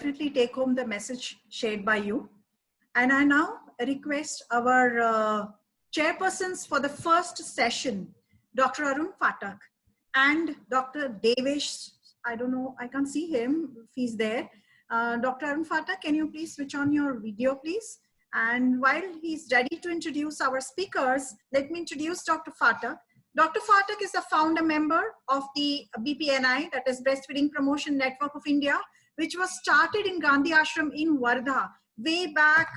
definitely take home the message shared by you. And I now request our chairpersons for the first session, Dr. Arun Phatak and Dr. Devesh. I don't know, I can't see him if he's there. Dr. Arun Phatak, can you please switch on your video, please? And while he's ready to introduce our speakers, let me introduce Dr. Phatak. Dr. Phatak is a founder member of the BPNI, that is Breastfeeding Promotion Network of India, which was started in Gandhi Ashram in Wardha way back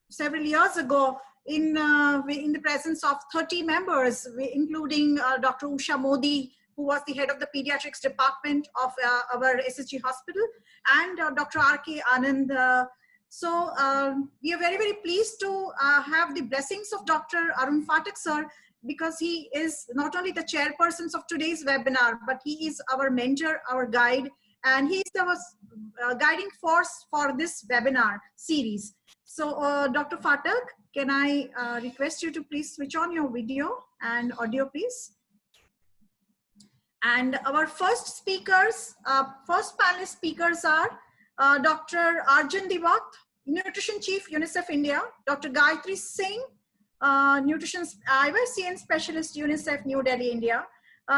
several years ago in the presence of 30 members, including Dr. Usha Modi, who was the head of the pediatrics department of our SSG hospital, and Dr. R.K. Anand. So we are very, very pleased to have the blessings of Dr. Arun Phatak, sir, because he is not only the chairperson of today's webinar, but he is our mentor, our guide, and he is the guiding force for this webinar series. So Dr. Phatak, can I request you to please switch on your video and audio, please? And our first speakers, first panelist speakers are Dr. Arjun Diwat, Nutrition Chief, UNICEF India, Dr. Gayatri Singh, Nutrition MIYCN Specialist, UNICEF New Delhi, India,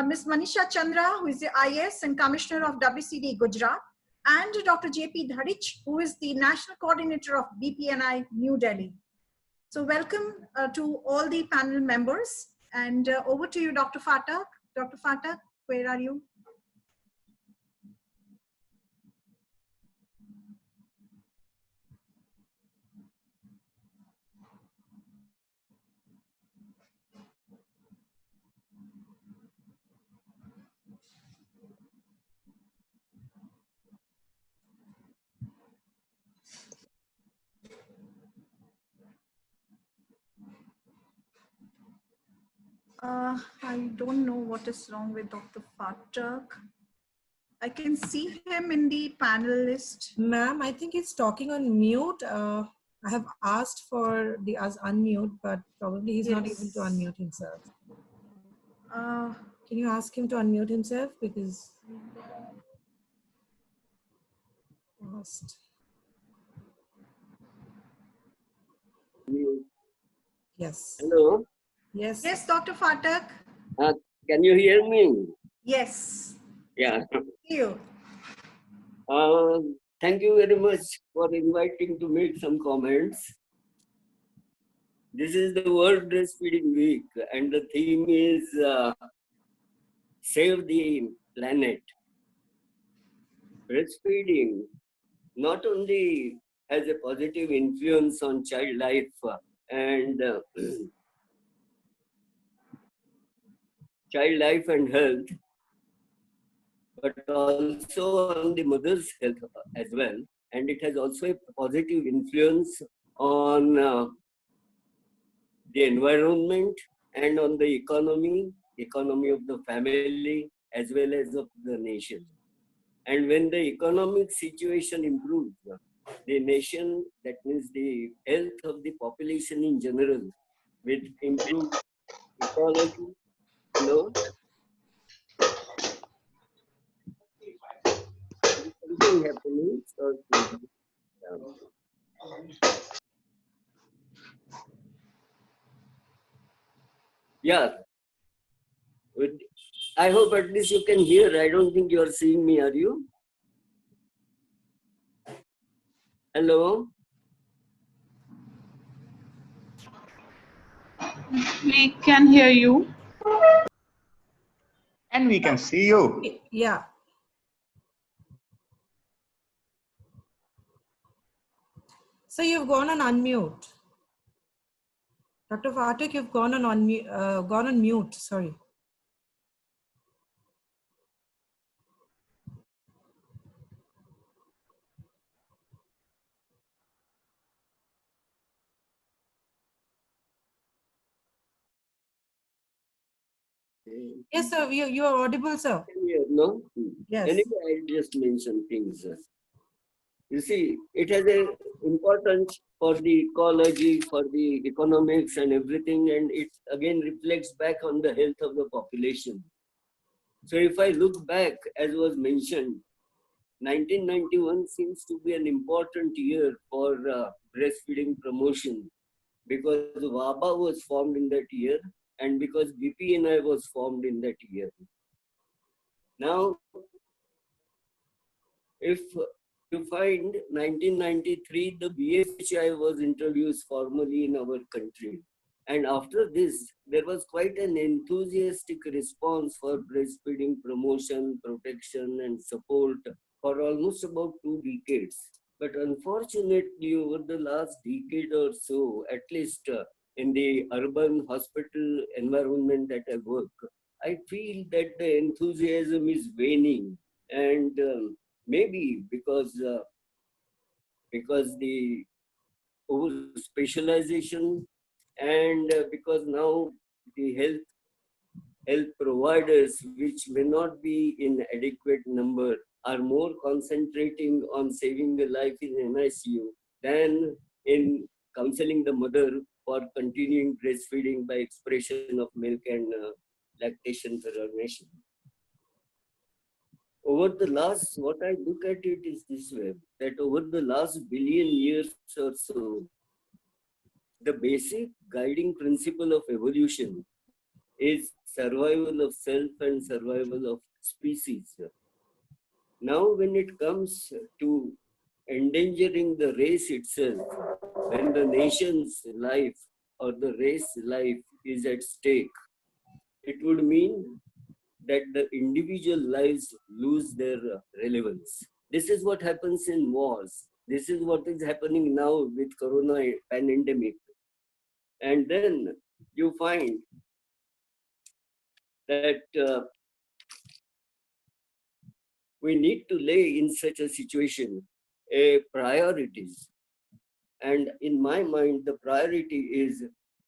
Ms. Manisha Chandra, who is the IS and Commissioner of WCD Gujarat, and Dr. JP Dhadich, who is the National Coordinator of BPNI New Delhi. So welcome to all the panel members, and over to you, Dr. Phatak. Dr. Phatak, where are you? I don't know what is wrong with Dr. Phatak. I can see him in the panel list. Ma'am, I think he's talking on mute. I have asked for the unmute, but probably he's not able to unmute himself. Can you ask him to unmute himself? Because lost. Yes. Hello. Yes. Yes, Dr. Phatak. Can you hear me? Yes. Yeah. Thank you. Thank you very much for inviting to make some comments. This is the World Breastfeeding Week, and the theme is Save the Planet. Breastfeeding not only has a positive influence on child life and and health, but also on the mother's health as well. And it has also a positive influence on the environment and on the economy of the family, as well as of the nation. And when the economic situation improves, the nation, that means the health of the population in general, with improved ecology. Hello? Something happening. So, yeah. I hope at least you can hear. I don't think you are seeing me, are you? Hello? We can hear you. And we can see you. Yeah. So you've gone on unmute. Dr. Phatak, you've gone on mute, sorry. Yes, sir, you are audible, sir. No? Yes. Anyway, I just mentioned things. You see, it has an importance for the ecology, for the economics and everything, and it again reflects back on the health of the population. So if I look back, as was mentioned, 1991 seems to be an important year for breastfeeding promotion because WABA was formed in that year and because BPNI was formed in that year. Now, if you find 1993, the BHI was introduced formally in our country. And after this, there was quite an enthusiastic response for breastfeeding promotion, protection, and support for almost about 2 decades. But unfortunately, over the last decade or so, at least in the urban hospital environment that I work, I feel that the enthusiasm is waning. And maybe because the over specialization and because now the health providers, which may not be in adequate number, are more concentrating on saving the life in NICU than in counseling the mother for continuing breastfeeding by expression of milk and lactation fluorination. Over the last, what I look at it is this way, that over the last billion years or so, the basic guiding principle of evolution is survival of self and survival of species. Now, when it comes to endangering the race itself, when the nation's life or the race life is at stake, it would mean that the individual lives lose their relevance. This is what happens in wars. This is what is happening now with Corona pandemic. And then you find that we need to lay in such a situation priorities. And in my mind, the priority is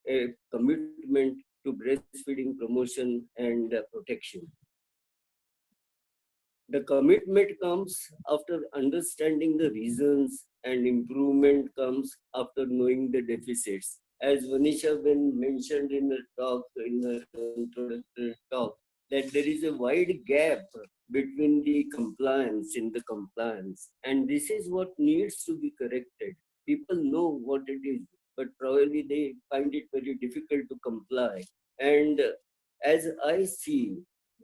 a commitment to breastfeeding promotion and protection. The commitment comes after understanding the reasons, and improvement comes after knowing the deficits. As Vanisha mentioned in the talk, in the introductory talk, that there is a wide gap between the compliance in the compliance. And this is what needs to be corrected. People know what it is, but probably they find it very difficult to comply. And as I see,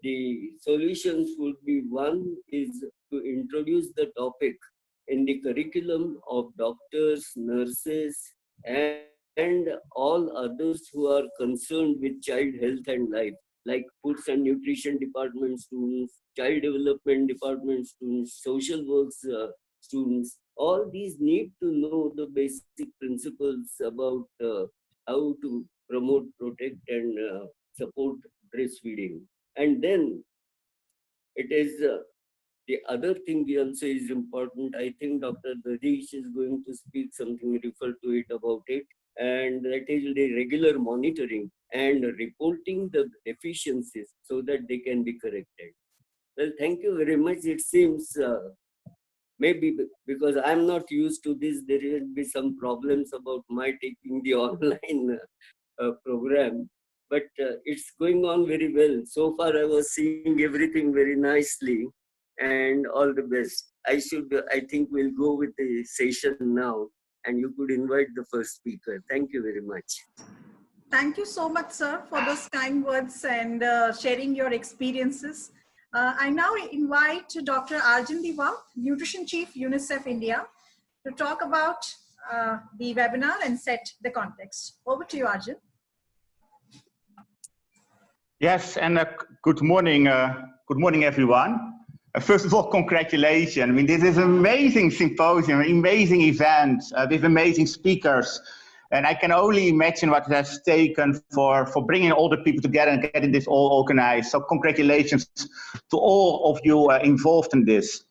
the solutions would be, one is to introduce the topic in the curriculum of doctors, nurses, and all others who are concerned with child health and life, like foods and nutrition department students, child development department students, social works students. All these need to know the basic principles about how to promote, protect, and support breastfeeding. And then it is the other thing also is important. I think Dr. Dadish is going to speak something, refer to it about it, and that is the regular monitoring and reporting the deficiencies so that they can be corrected. Well, thank you very much. It seems maybe because I'm not used to this, there will be some problems about my taking the online program. But it's going on very well. So far, I was seeing everything very nicely, and all the best. I think we'll go with the session now, and you could invite the first speaker. Thank you very much. Thank you so much, sir, for those kind words and sharing your experiences. I now invite Dr. Anjali, Nutrition Chief, UNICEF India, to talk about the webinar and set the context. Over to you, Arjun. Yes, and good morning everyone. First of all, congratulations. I mean, this is an amazing symposium, amazing event with amazing speakers. And I can only imagine what it has taken for bringing all the people together and getting this all organized. So congratulations to all of you involved in this.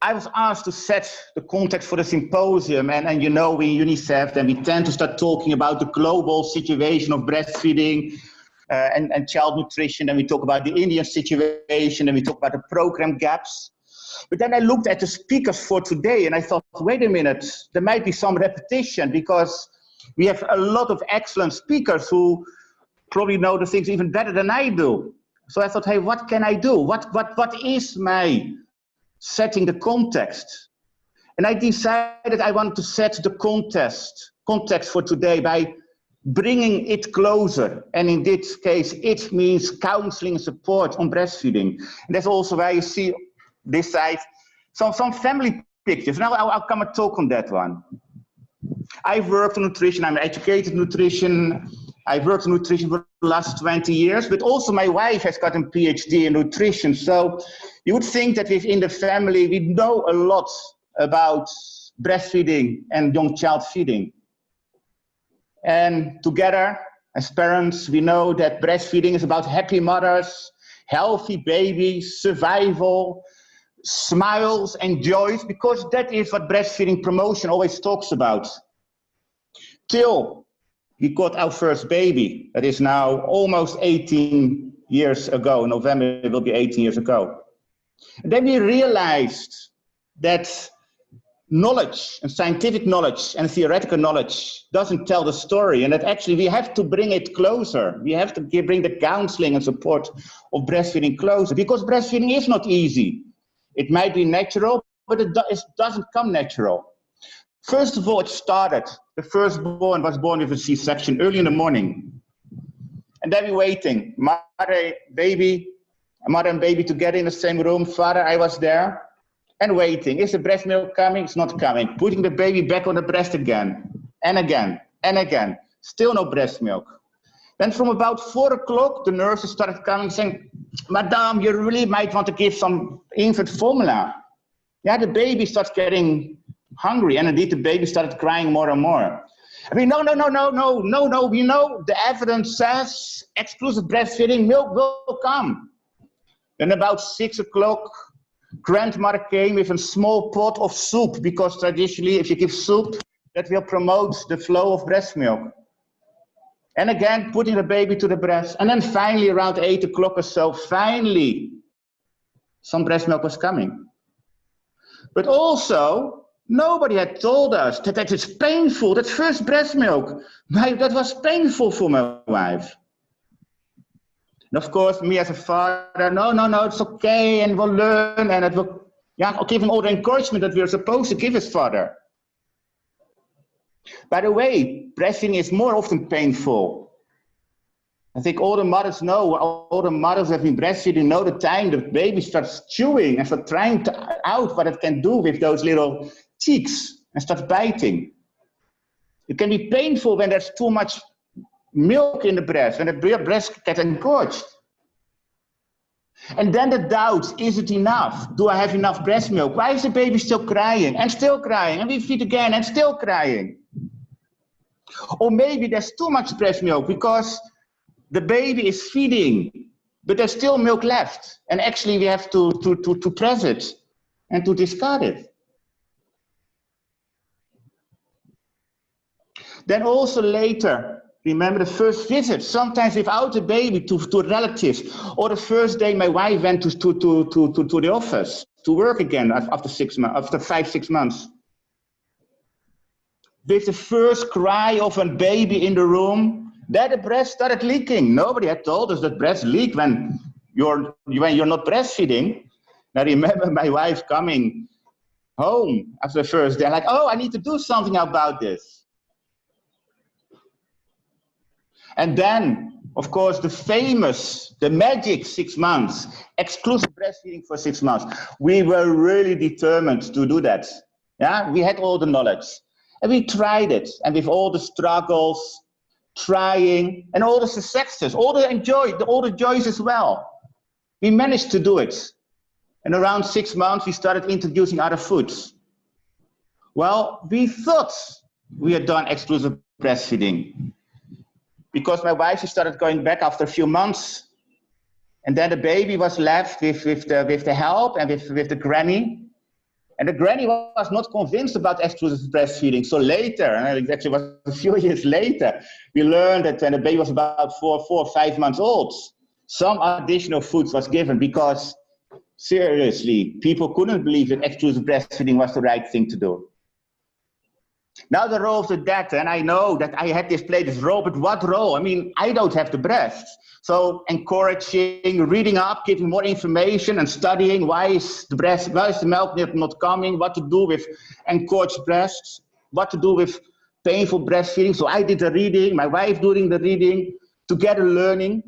I was asked to set the context for the symposium, and you know, we in UNICEF, then we tend to start talking about the global situation of breastfeeding and child nutrition, and we talk about the Indian situation, and we talk about the program gaps. But then I looked at the speakers for today, and I thought, wait a minute, there might be some repetition, because we have a lot of excellent speakers who probably know the things even better than I do. So I thought, hey, what can I do? What is my setting the context? And I decided I want to set the context for today by bringing it closer. And in this case, it means counseling and support on breastfeeding. And that's also where you see this side, some family pictures. Now I'll come and talk on that one. I've worked in nutrition, I'm educated in nutrition. I've worked in nutrition for the last 20 years, but also my wife has got a PhD in nutrition. So you would think that within the family, we know a lot about breastfeeding and young child feeding. And together, as parents, we know that breastfeeding is about happy mothers, healthy babies, survival, smiles and joys, because that is what breastfeeding promotion always talks about. Till we got our first baby, that is now almost 18 years ago. In November, it will be 18 years ago. And then we realized that knowledge and scientific knowledge and theoretical knowledge doesn't tell the story, and that actually we have to bring it closer. We have to bring the counseling and support of breastfeeding closer, because breastfeeding is not easy. It might be natural, but it doesn't come natural. First of all, it started. The firstborn was born with a C-section early in the morning. And then we're waiting. Mother and baby together in the same room. Father, I was there. And waiting. Is the breast milk coming? It's not coming. Putting the baby back on the breast again. And again. And again. Still no breast milk. Then from about 4 o'clock, the nurses started coming saying, Madame, you really might want to give some infant formula. Yeah, the baby starts getting hungry, and indeed the baby started crying more and more. I mean, no, we know the evidence says exclusive breastfeeding, milk will come. Then about 6 o'clock, grandmother came with a small pot of soup, because traditionally if you give soup, that will promote the flow of breast milk. And again, putting the baby to the breast. And then finally, around 8 o'clock or so, finally, some breast milk was coming. But also, nobody had told us that it's painful, that first breast milk. That was painful for my wife. And of course, me as a father, no, it's okay, and we'll learn, and it will, I'll give him all the encouragement that we're supposed to give his father. By the way, breastfeeding is more often painful. I think all the mothers know, all the mothers who have been breastfeeding know the time the baby starts chewing and starts trying out what it can do with those little cheeks and starts biting. It can be painful when there's too much milk in the breast, when the breast gets engorged. And then the doubt, is it enough? Do I have enough breast milk? Why is the baby still crying and still crying? And we feed again and still crying. Or maybe there's too much breast milk because the baby is feeding, but there's still milk left. And actually we have to press it and to discard it. Then also later, remember the first visit, sometimes without the baby to relatives, or the first day my wife went to the office to work again after 5-6 months. With the first cry of a baby in the room, then the breast started leaking. Nobody had told us that breasts leak when you're not breastfeeding. I remember my wife coming home after the first day, like, oh, I need to do something about this. And then, of course, the magic 6 months, exclusive breastfeeding for 6 months. We were really determined to do that. Yeah, we had all the knowledge. And we tried it, and with all the struggles, trying, and all the successes, all the joys as well, we managed to do it. And around 6 months, we started introducing other foods. Well, we thought we had done exclusive breastfeeding, because my wife, she started going back after a few months, and then the baby was left with the help and with the granny. And the granny was not convinced about exclusive breastfeeding. So later, and it actually was a few years later, we learned that when the baby was about 4 or 5 months old, some additional foods was given, because seriously, people couldn't believe that exclusive breastfeeding was the right thing to do. Now the role of the dad, and I know that I had this play this role, but what role? I mean, I don't have the breasts. So encouraging, reading up, giving more information and studying why is the milk not coming, what to do with encouraged breasts, what to do with painful breastfeeding. So I did the reading, my wife doing the reading, together learning.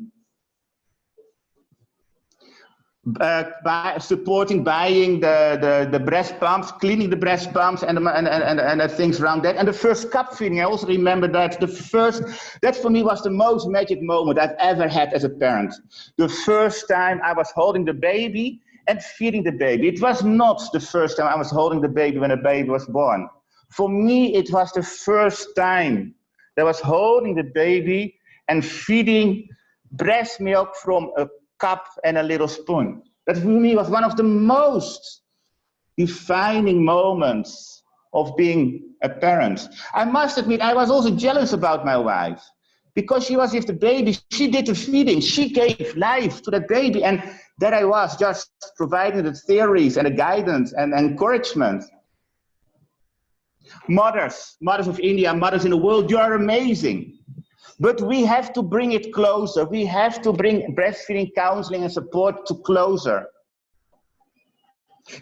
By supporting buying the breast pumps, cleaning the breast pumps and the things around that. And the first cup feeding, I also remember that that for me was the most magic moment I've ever had as a parent. The first time I was holding the baby and feeding the baby. It was not the first time I was holding the baby when a baby was born. For me, it was the first time that I was holding the baby and feeding breast milk from a cup and a little spoon. That for me was one of the most defining moments of being a parent. I must admit, I was also jealous about my wife because she was with the baby, she did the feeding, she gave life to that baby, and there I was just providing the theories and the guidance and encouragement. Mothers of India, mothers in the world, you are amazing. But we have to bring it closer. We have to bring breastfeeding counseling and support to closer.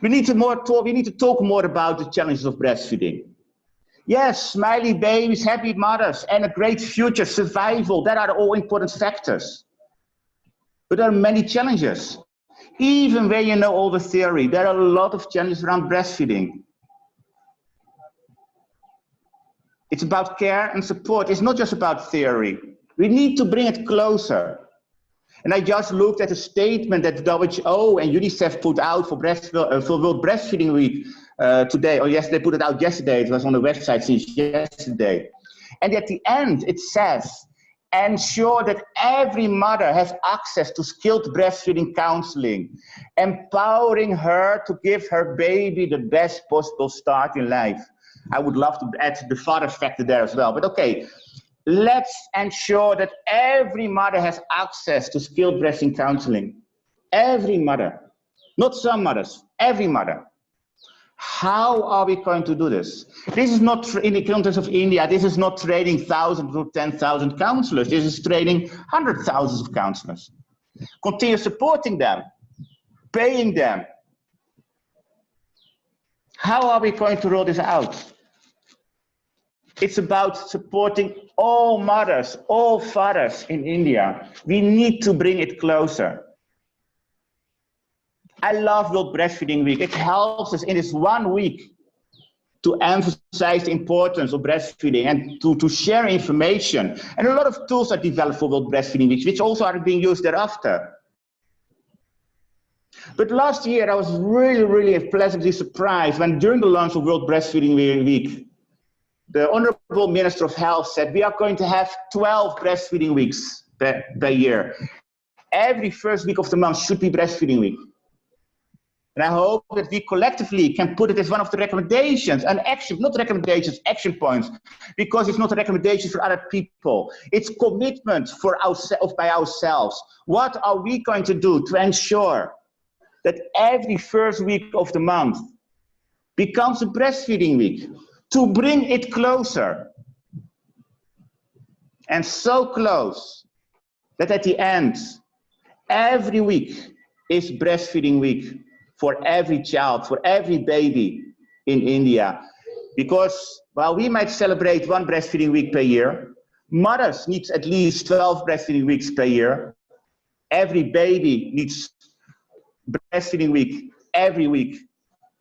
We need to talk more about the challenges of breastfeeding. Yes, smiley babies, happy mothers, and a great future, survival, that are all important factors. But there are many challenges. Even when you know all the theory, there are a lot of challenges around breastfeeding. It's about care and support. It's not just about theory. We need to bring it closer. And I just looked at a statement that the WHO and UNICEF put out for World Breastfeeding Week today, or yesterday, they put it out yesterday. It was on the website since yesterday. And at the end, it says, ensure that every mother has access to skilled breastfeeding counseling, empowering her to give her baby the best possible start in life. I would love to add the father factor there as well, but okay. Let's ensure that every mother has access to skilled breastfeeding counseling. Every mother, not some mothers, every mother. How are we going to do this? This is not in the context of India. This is not training 1,000 to 10,000 counselors. This is training hundreds of thousands of counselors. Continue supporting them, paying them. How are we going to roll this out? It's about supporting all mothers, all fathers in India. We need to bring it closer. I love World Breastfeeding Week. It helps us in this 1 week to emphasize the importance of breastfeeding and to share information. And a lot of tools are developed for World Breastfeeding Week, which also are being used thereafter. But last year, I was really pleasantly surprised when during the launch of World Breastfeeding Week, the Honorable Minister of Health said we are going to have 12 breastfeeding weeks per year. Every first week of the month should be breastfeeding week. And I hope that we collectively can put it as one of the recommendations, an action, not recommendations, action points, because it's not a recommendation for other people. It's commitment for ourselves, by ourselves. What are we going to do to ensure that every first week of the month becomes a breastfeeding week? To bring it closer, and so close that at the end, every week is breastfeeding week for every child, for every baby in India. Because while we might celebrate 1 breastfeeding week per year, mothers need at least 12 breastfeeding weeks per year. Every baby needs breastfeeding week every week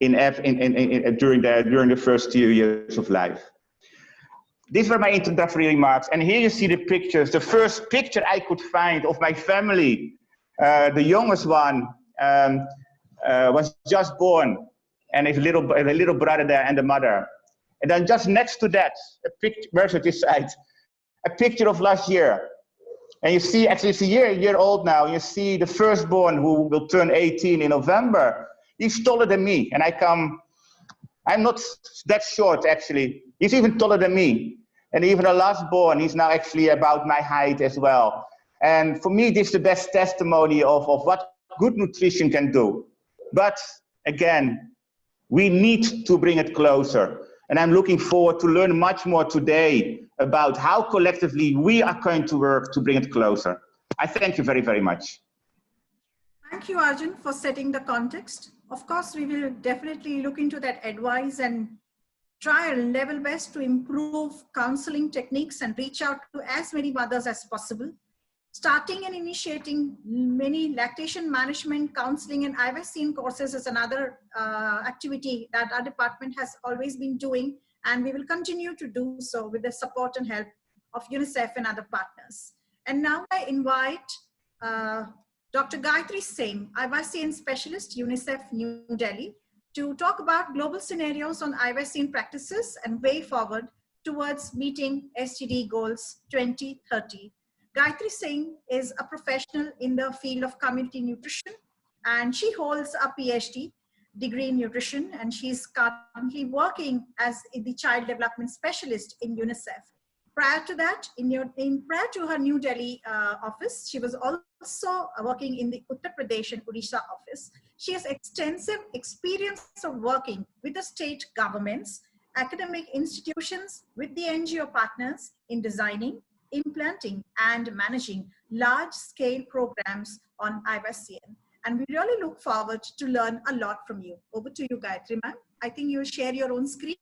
during the first 2 years of life. These were my introductory remarks, and here you see the pictures. The first picture I could find of my family, the youngest one was just born, and his little brother there and the mother. And then just next to that, a picture, where's it this side? A picture of last year. And you see, actually it's a year old now, and you see the firstborn who will turn 18 in November. He's taller than me, and I'm not that short actually. He's even taller than me. And even the lastborn, he's now actually about my height as well. And for me, this is the best testimony of what good nutrition can do. But again, we need to bring it closer. And I'm looking forward to learn much more today about how collectively we are going to work to bring it closer. I thank you very, very much. Thank you, Arjun, for setting the context. Of course, we will definitely look into that advice and try our level best to improve counseling techniques and reach out to as many mothers as possible. Starting and initiating many lactation management, counseling, and IVCN courses is another activity that our department has always been doing, and we will continue to do so with the support and help of UNICEF and other partners. And now I invite Dr. Gayatri Singh, IVCN Specialist, UNICEF New Delhi, to talk about global scenarios on IVCN practices and way forward towards meeting SDG goals 2030. Gayatri Singh is a professional in the field of community nutrition, and she holds a PhD degree in nutrition, and she's currently working as the child development specialist in UNICEF. Prior to that, prior to her New Delhi office, she was also working in the Uttar Pradesh and Odisha office. She has extensive experience of working with the state governments, academic institutions, with the NGO partners in designing, implanting, and managing large-scale programs on IVCN. And we really look forward to learn a lot from you. Over to you, Gayatri ma'am. I think you'll share your own screen.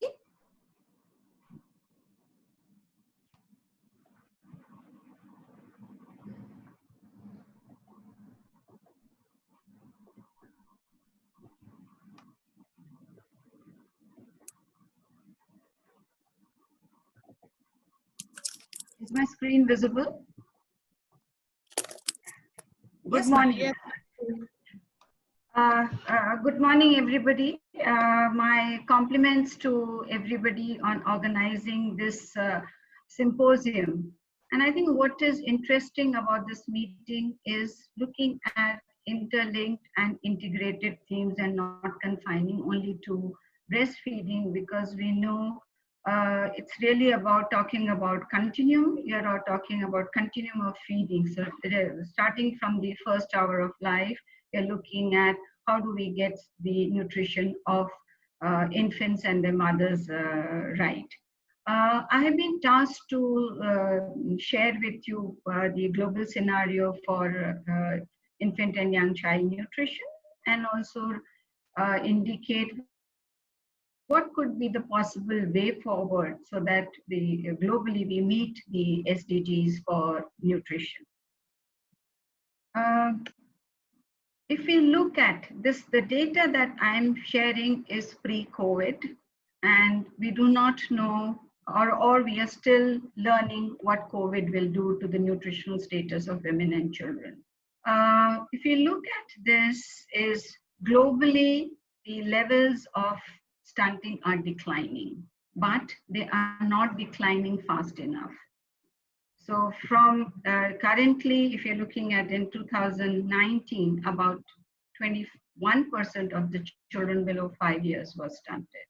Is my screen visible? Good Yes, morning. Good morning, everybody. My compliments to everybody on organizing this symposium. And I think what is interesting about this meeting is looking at interlinked and integrated themes and not confining only to breastfeeding, because we know it's really about talking about continuum. We are talking about continuum of feeding. So starting from the first hour of life, we're looking at how do we get the nutrition of infants and their mothers right. I have been tasked to share with you the global scenario for infant and young child nutrition, and also indicate what could be the possible way forward so that globally we meet the SDGs for nutrition. If we look at this, the data that I'm sharing is pre-COVID, and we do not know, or we are still learning what COVID will do to the nutritional status of women and children. If you look at this, is globally the levels of stunting are declining, but they are not declining fast enough. So from currently, if you're looking at in 2019, about 21% of the children below 5 years were stunted.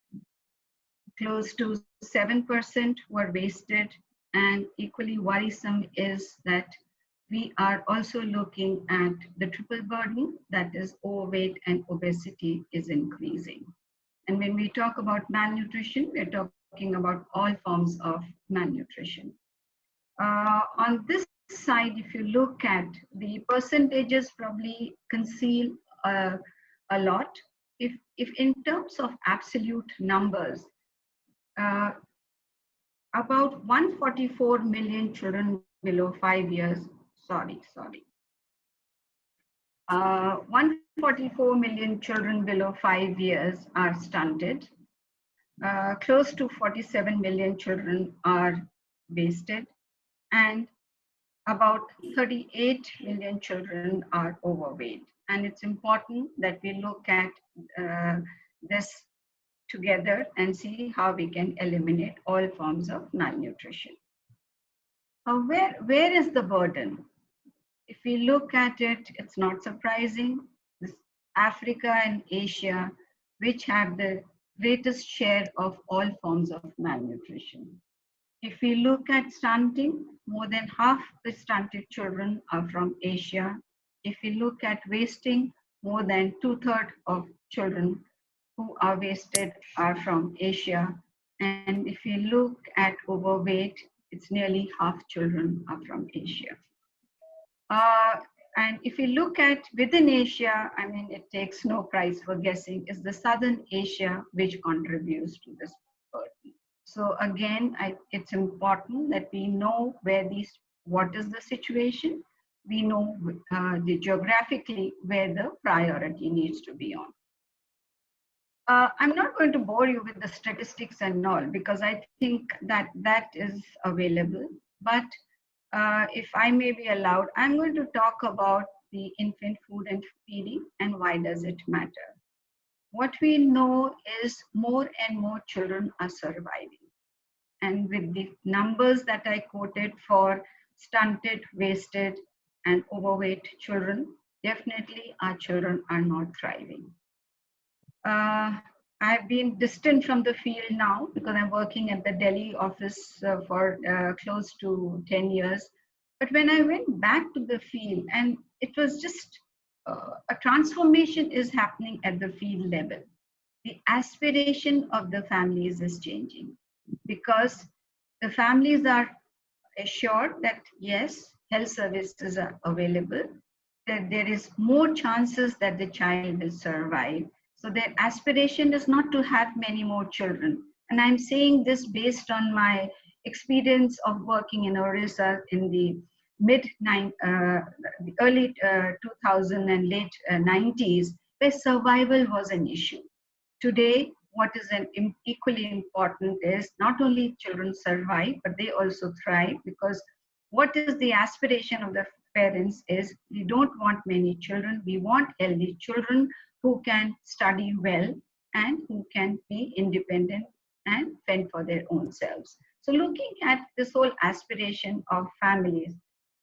Close to 7% were wasted, and equally worrisome is that we are also looking at the triple burden, that is overweight and obesity is increasing. And when we talk about malnutrition, we're talking about all forms of malnutrition. On this side, if you look at the percentages, probably conceal a lot. If in terms of absolute numbers, about 144 million children below 5 years, 144 million children below 5 years are stunted. Close to 47 million children are wasted, and about 38 million children are overweight. And it's important that we look at this together and see how we can eliminate all forms of malnutrition. Where is the burden? If we look at it, it's not surprising. Africa and Asia, which have the greatest share of all forms of malnutrition. If we look at stunting, more than half the stunted children are from Asia. If we look at wasting, more than 2/3 of children who are wasted are from Asia. And if you look at overweight, it's nearly half children are from Asia. And if you look at within Asia, I mean, it takes no prize for guessing, is the Southern Asia which contributes to this burden. So again, it's important that we know what is the situation. We know geographically where the priority needs to be on. I'm not going to bore you with the statistics and all, because I think that is available. But if I may be allowed, I'm going to talk about the infant food and feeding and why does it matter. What we know is more and more children are surviving. And with the numbers that I quoted for stunted, wasted, and overweight children, definitely our children are not thriving. I've been distant from the field now because I'm working at the Delhi office for close to 10 years. But when I went back to the field, and it was just a transformation is happening at the field level. The aspiration of the families is changing because the families are assured that yes, health services are available, that there is more chances that the child will survive. So their aspiration is not to have many more children. And I'm saying this based on my experience of working in Orissa in the early 2000 and late 90s, where survival was an issue. Today, what is equally important is not only children survive, but they also thrive, because what is the aspiration of the parents is we don't want many children, we want healthy children who can study well and who can be independent and fend for their own selves. So looking at this whole aspiration of families,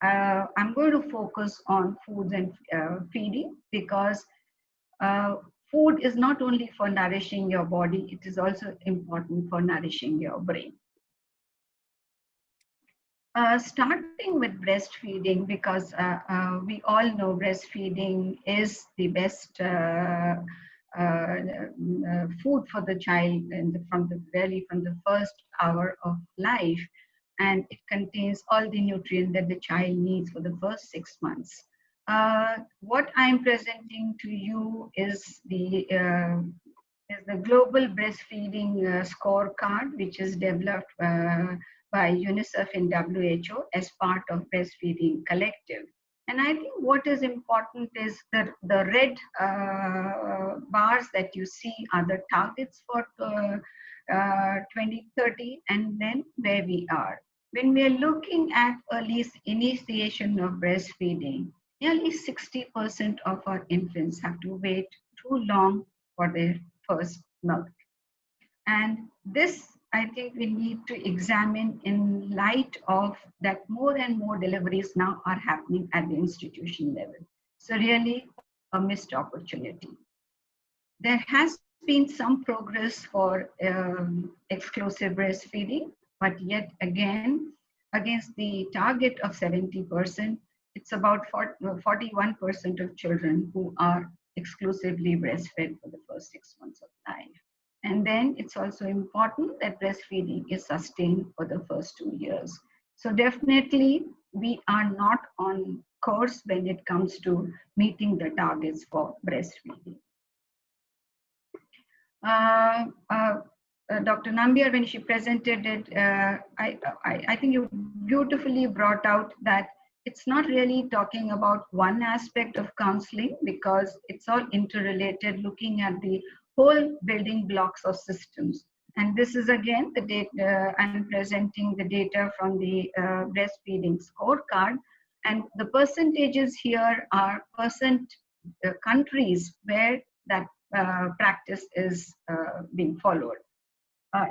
I'm going to focus on foods and feeding, because food is not only for nourishing your body, it is also important for nourishing your brain. Starting with breastfeeding, because we all know breastfeeding is the best food for the child from the first hour of life, and it contains all the nutrients that the child needs for the first 6 months. What I'm presenting to you is the global breastfeeding scorecard, which is developed by UNICEF and WHO as part of Breastfeeding Collective. And I think what is important is the red bars that you see are the targets for 2030, and then where we are. When we are looking at early initiation of breastfeeding, nearly 60% of our infants have to wait too long for their first milk. And this, I think we need to examine in light of that more and more deliveries now are happening at the institution level. So really a missed opportunity. There has been some progress for exclusive breastfeeding, but yet again, against the target of 70%, it's about 41% of children who are exclusively breastfed for the first 6 months of life. And then it's also important that breastfeeding is sustained for the first 2 years. So definitely we are not on course when it comes to meeting the targets for breastfeeding. Dr. Nambiar, when she presented it, I think you beautifully brought out that it's not really talking about one aspect of counseling, because it's all interrelated, looking at the whole building blocks of systems. And this is again the data, I'm presenting the data from the breastfeeding scorecard. And the percentages here are countries where that practice is being followed.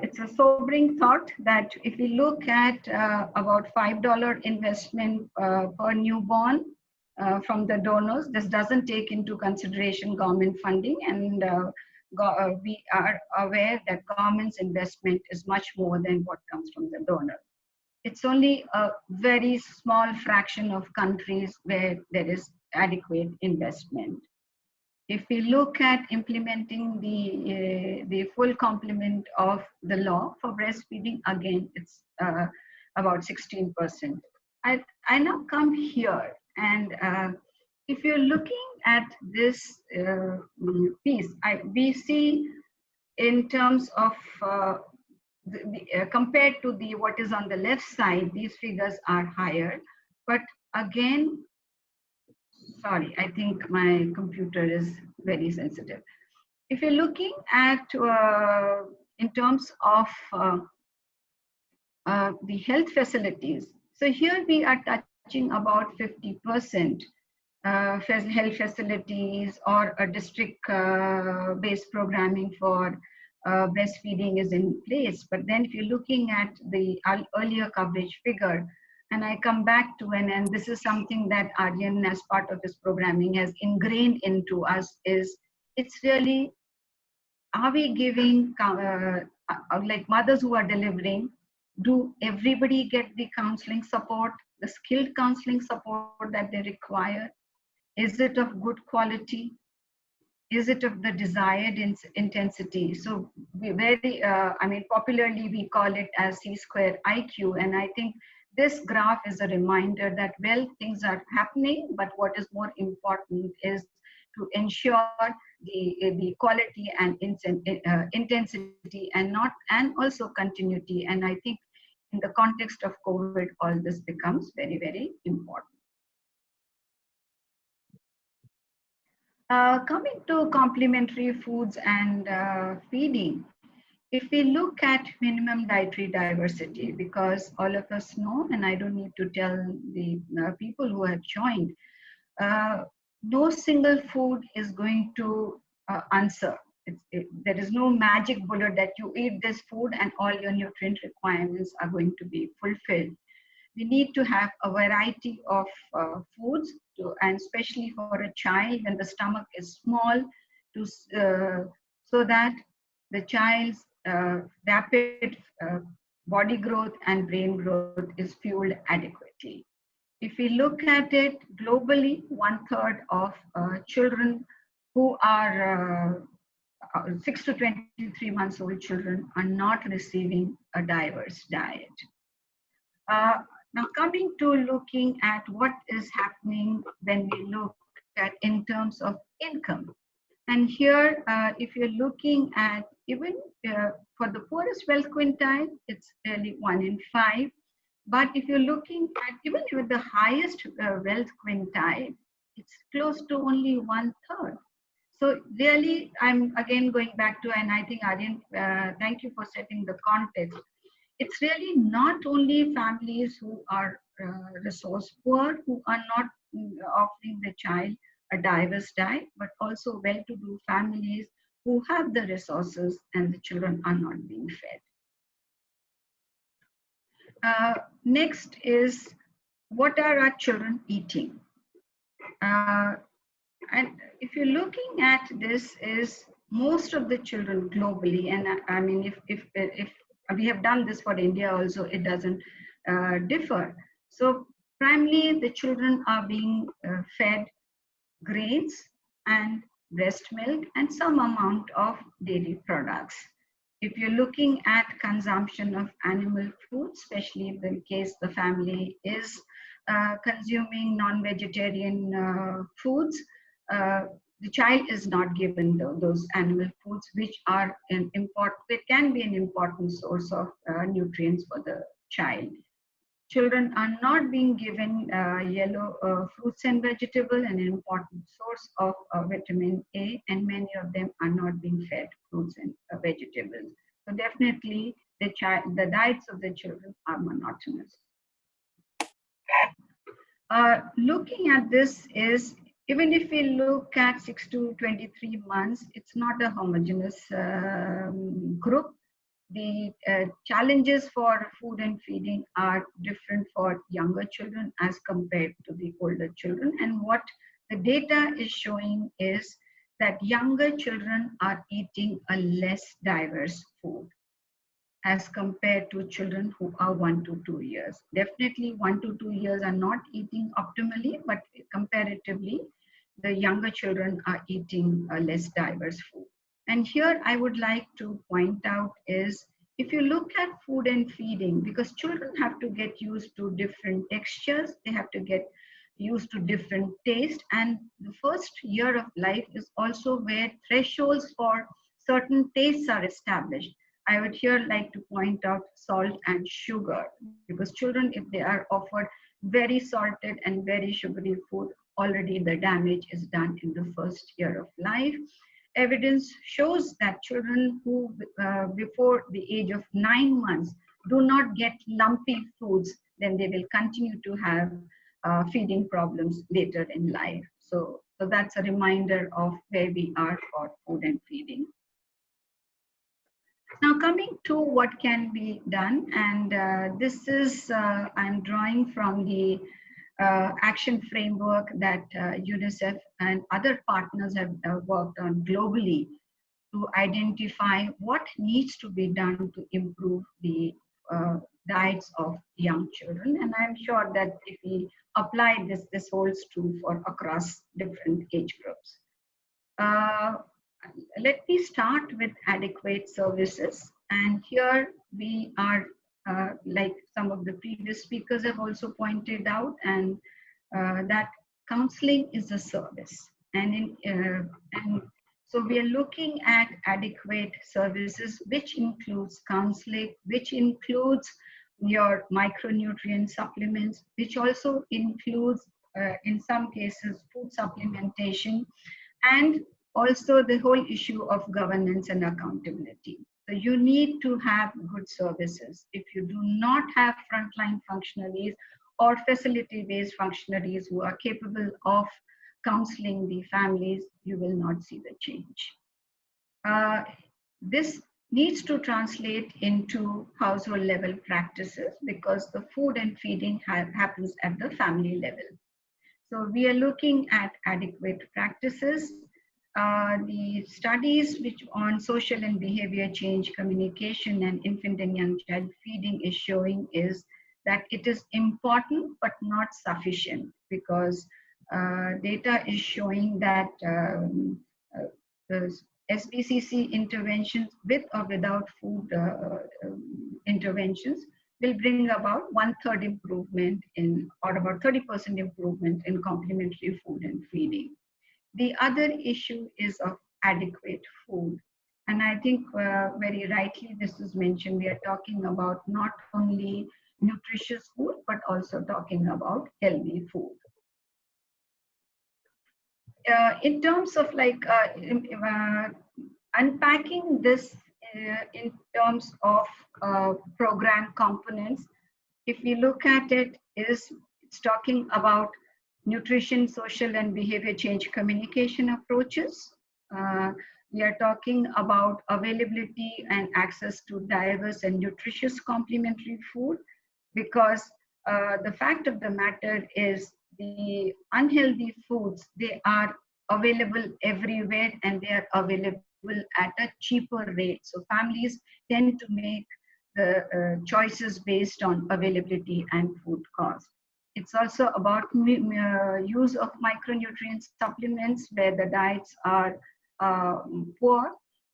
It's a sobering thought that if we look at about $5 investment per newborn from the donors, this doesn't take into consideration government funding, and we are aware that government's investment is much more than what comes from the donor. It's only a very small fraction of countries where there is adequate investment. If we look at implementing the full complement of the law for breastfeeding, again, it's about 16%. I now come here, and if you're looking at this piece, we see in terms of compared to what is on the left side, these figures are higher. But again, sorry, I think my computer is very sensitive. If you're looking at in terms of the health facilities, so here we are touching about 50% health facilities, or a district-based programming for breastfeeding is in place. But then if you're looking at the earlier coverage figure, and I come back to, and this is something that Aryan, as part of this programming, has ingrained into us, is it's really, are we giving, like mothers who are delivering, do everybody get the counseling support, the skilled counseling support that they require? Is it of good quality? Is it of the desired intensity? So we very, I mean, popularly we call it as C-square IQ. And I think this graph is a reminder that, well, things are happening, but what is more important is to ensure the quality and intensity, and also continuity. And I think in the context of COVID, all this becomes very, very important. Coming to complementary foods and feeding, if we look at minimum dietary diversity, because all of us know, and I don't need to tell the people who have joined, no single food is going to answer. There is no magic bullet that you eat this food and all your nutrient requirements are going to be fulfilled. We need to have a variety of foods, and especially for a child when the stomach is small, so that the child's rapid body growth and brain growth is fueled adequately. If we look at it globally, 1/3 of children who are 6 to 23 months old children are not receiving a diverse diet. Now coming to looking at what is happening when we look at in terms of income. And here, if you're looking at even for the poorest wealth quintile, it's really 1 in 5. But if you're looking at even with the highest wealth quintile, it's close to only 1/3. So really, I'm again going back to, and I think Aryan, thank you for setting the context. It's really not only families who are resource poor, who are not offering the child a diverse diet, but also well-to-do families who have the resources and the children are not being fed. Next is, what are our children eating? And if you're looking at this, is most of the children globally, and I mean, if we have done this for India also, it doesn't differ. So primarily the children are being fed grains and breast milk and some amount of dairy products. If you're looking at consumption of animal food, especially in case the family is consuming non-vegetarian foods, the child is not given those animal foods, which are it can be an important source of nutrients for the child. Children are not being given yellow fruits and vegetables, an important source of vitamin A, and many of them are not being fed fruits and vegetables. So definitely the diets of the children are monotonous. Looking at this is, even if we look at 6 to 23 months, it's not a homogeneous group. The challenges for food and feeding are different for younger children as compared to the older children. And what the data is showing is that younger children are eating a less diverse food as compared to children who are 1 to 2 years. Definitely 1 to 2 years are not eating optimally, but comparatively, the younger children are eating less diverse food. And here I would like to point out is, if you look at food and feeding, because children have to get used to different textures, they have to get used to different taste, and the first year of life is also where thresholds for certain tastes are established. I would here like to point out salt and sugar, because children, if they are offered very salted and very sugary food, already the damage is done in the first year of life. Evidence shows that children who before the age of 9 months do not get lumpy foods, then they will continue to have feeding problems later in life. So that's a reminder of where we are for food and feeding. Now coming to what can be done, and this is, I'm drawing from the action framework that UNICEF and other partners have worked on globally to identify what needs to be done to improve the diets of young children. And I'm sure that if we apply this, this holds true for across different age groups. Let me start with adequate services. And here we are, like some of the previous speakers have also pointed out, and that counseling is a service. And so we are looking at adequate services, which includes counseling, which includes your micronutrient supplements, which also includes, in some cases, food supplementation, and also the whole issue of governance and accountability. So you need to have good services. If you do not have frontline functionaries or facility-based functionaries who are capable of counseling the families, you will not see the change. This needs to translate into household level practices, because the food and feeding happens at the family level. So we are looking at adequate practices. The studies which on social and behavior change communication and infant and young child feeding is showing is that it is important but not sufficient, because data is showing that the SBCC interventions with or without food interventions will bring about 1/3 improvement in, or about 30% improvement in complementary food and feeding. The other issue is of adequate food. And I think very rightly this is mentioned, we are talking about not only nutritious food, but also talking about healthy food. In terms of like unpacking this in terms of program components, if we look at it, it's talking about nutrition, social and behavior change communication approaches. We are talking about availability and access to diverse and nutritious complementary food, because the fact of the matter is the unhealthy foods, they are available everywhere and they are available at a cheaper rate. So families tend to make the choices based on availability and food cost. It's also about use of micronutrient supplements where the diets are poor,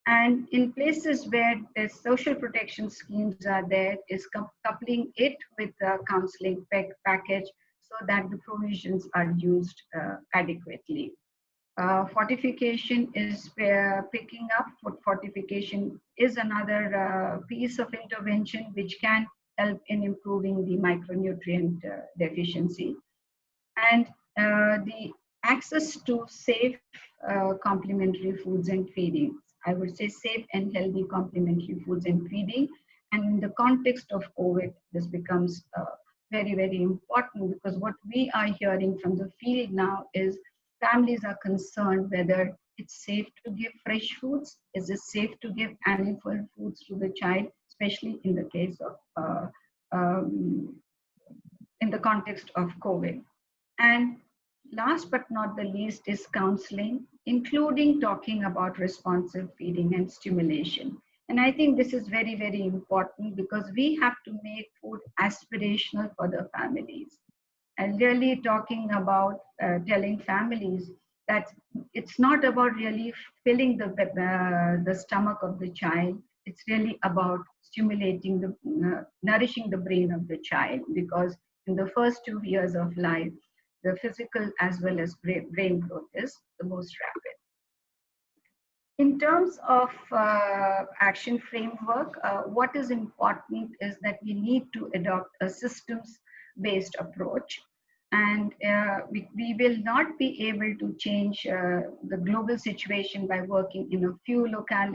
and in places where the social protection schemes are there, is coupling it with the counseling package so that the provisions are used adequately. Fortification is picking up. Food fortification is another piece of intervention which can help in improving the micronutrient deficiency. And the access to safe complementary foods and feeding. I would say safe and healthy complementary foods and feeding. And in the context of COVID, this becomes very, very important, because what we are hearing from the field now is families are concerned whether it's safe to give fresh foods, is it safe to give animal foods to the child, especially in the case of, in the context of COVID. And last but not the least is counseling, including talking about responsive feeding and stimulation. And I think this is very, very important, because we have to make food aspirational for the families. And really talking about telling families that it's not about really filling the stomach of the child. It's really about stimulating nourishing the brain of the child, because in the first 2 years of life, the physical as well as brain growth is the most rapid. In terms of action framework, what is important is that we need to adopt a systems-based approach, and we will not be able to change the global situation by working in a few local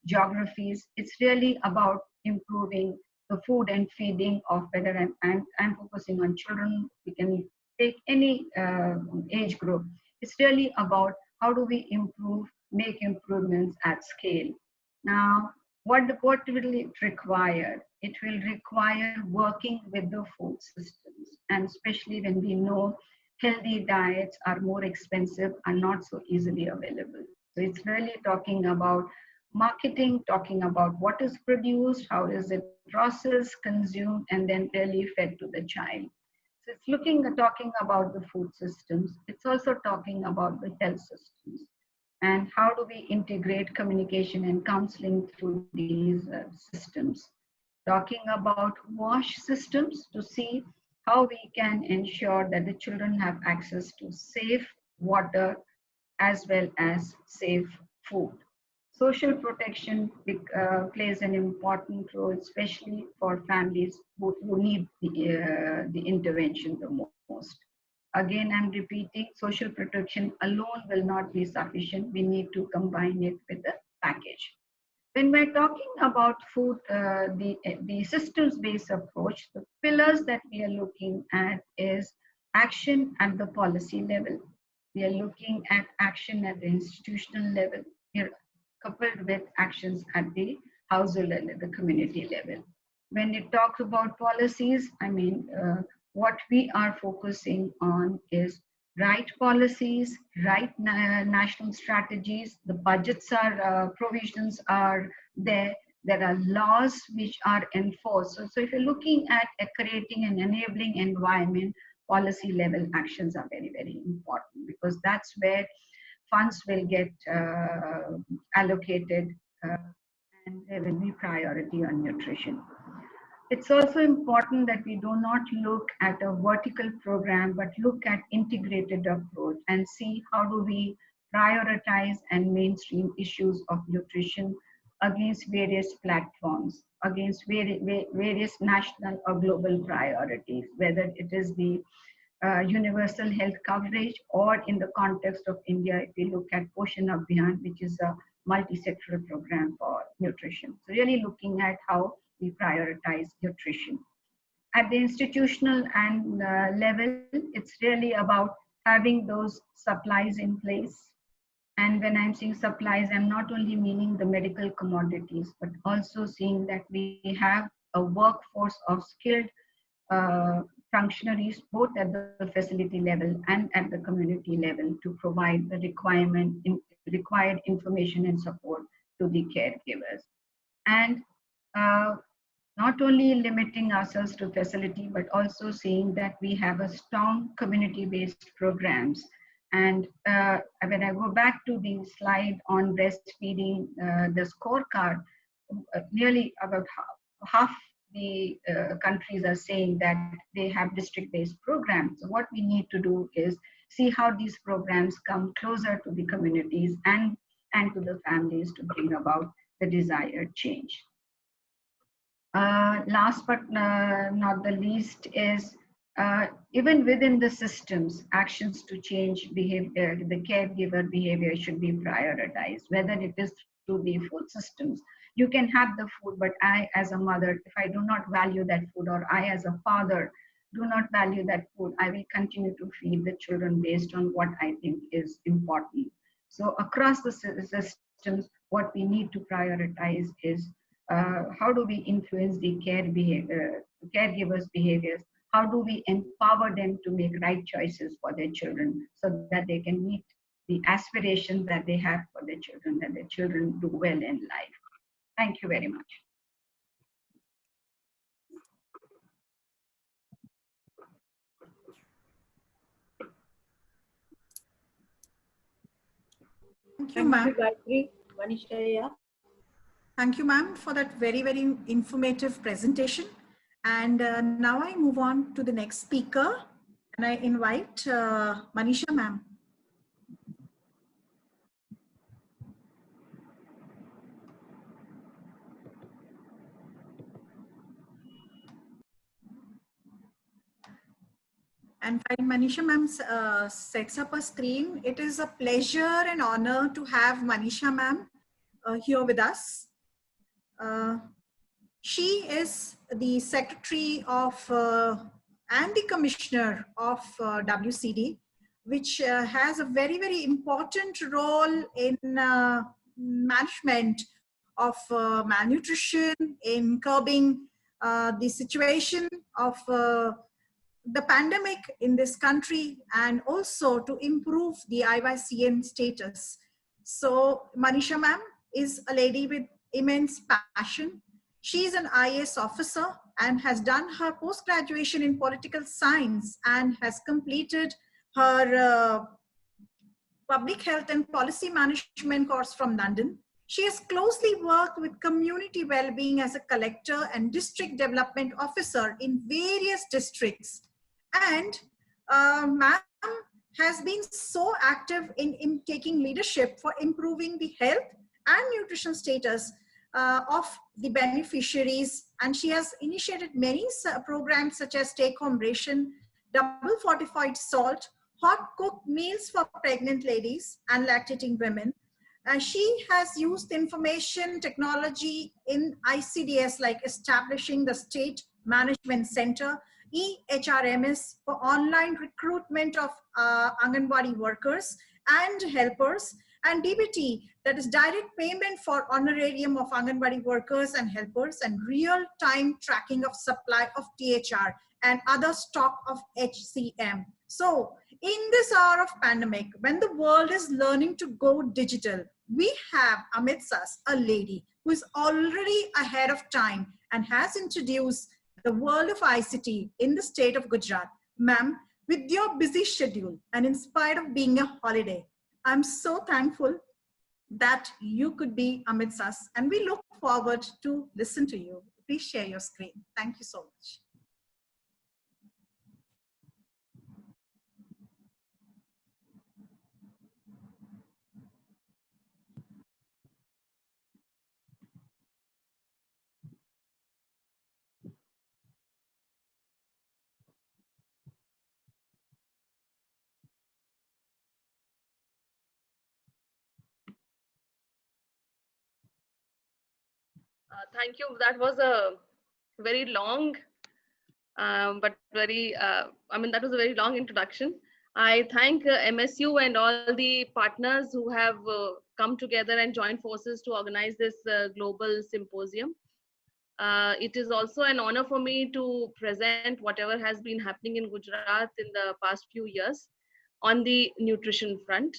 geographies. It's really about improving the food and feeding of whether I'm focusing on children. We can take any age group. It's really about how do we make improvements at scale. Now, what will it require? It will require working with the food systems, and especially when we know healthy diets are more expensive and not so easily available. So it's really talking about marketing, talking about what is produced, how is it processed, consumed, and then really fed to the child. So it's talking about the food systems. It's also talking about the health systems. And how do we integrate communication and counseling through these systems? Talking about WASH systems to see how we can ensure that the children have access to safe water as well as safe food. Social protection plays an important role, especially for families who need the intervention the most. Again, I'm repeating, social protection alone will not be sufficient. We need to combine it with the package. When we're talking about food, the systems-based approach, the pillars that we are looking at is action at the policy level. We are looking at action at the institutional level, coupled with actions at the household level, the community level. When it talks about policies, I mean, what we are focusing on is right policies, right national strategies. The budgets are, provisions are there. There are laws which are enforced. So if you're looking at creating an enabling environment, policy level actions are very, very important, because that's where funds will get allocated and there will be priority on nutrition. It's also important that we do not look at a vertical program, but look at integrated approach and see how do we prioritize and mainstream issues of nutrition against various platforms, against various national or global priorities, whether it is the universal health coverage, or in the context of India, if we look at Poshan Abhiyan, which is a multi-sectoral program for nutrition. So really looking at how we prioritize nutrition. At the institutional and level, it's really about having those supplies in place. And when I'm saying supplies, I'm not only meaning the medical commodities, but also seeing that we have a workforce of skilled functionaries, both at the facility level and at the community level, to provide the required information and support to the caregivers. And not only limiting ourselves to facility, but also seeing that we have a strong community-based programs. And when I go back to the slide on breastfeeding, the scorecard, nearly about half the countries are saying that they have district-based programs. So what we need to do is see how these programs come closer to the communities and to the families to bring about the desired change. Last but not the least is even within the systems, actions to change behavior, the caregiver behavior should be prioritized, whether it is through the food systems. You can have the food, but I as a mother, if I do not value that food, or I as a father do not value that food, I will continue to feed the children based on what I think is important. So across the systems, what we need to prioritize is how do we influence the caregivers' behaviors? How do we empower them to make right choices for their children so that they can meet the aspirations that they have for their children, that their children do well in life? Thank you very much. Thank you, ma'am. Manisha. Thank you, ma'am, for that very, very informative presentation. And now I move on to the next speaker, and I invite Manisha, ma'am. And while Manisha ma'am sets up a screen, it is a pleasure and honor to have Manisha ma'am here with us. She is the secretary of and the commissioner of WCD, which has a very, very important role in management of malnutrition, in curbing the situation of the pandemic in this country, and also to improve the MIYCN status. So Manisha ma'am is a lady with immense passion. She is an IAS officer and has done her post-graduation in political science and has completed her public health and policy management course from London. She has closely worked with community well-being as a collector and district development officer in various districts. And ma'am has been so active in taking leadership for improving the health and nutrition status of the beneficiaries. And she has initiated many programs such as take-home ration, double fortified salt, hot cooked meals for pregnant ladies and lactating women. She has used information technology in ICDS, like establishing the State Management Center, EHRMS, for online recruitment of Anganwadi workers and helpers, and DBT, that is direct payment for honorarium of Anganwadi workers and helpers, and real-time tracking of supply of THR and other stock of HCM. So in this hour of pandemic, when the world is learning to go digital, we have amidst us a lady who is already ahead of time and has introduced the world of ICT in the state of Gujarat. Ma'am, with your busy schedule and in spite of being a holiday, I'm so thankful that you could be amidst us, and we look forward to listen to you. Please share your screen. Thank you so much. Thank you. That was a very long, but very, that was a very long introduction. I thank MSU and all the partners who have come together and joined forces to organize this global symposium. It is also an honor for me to present whatever has been happening in Gujarat in the past few years on the nutrition front.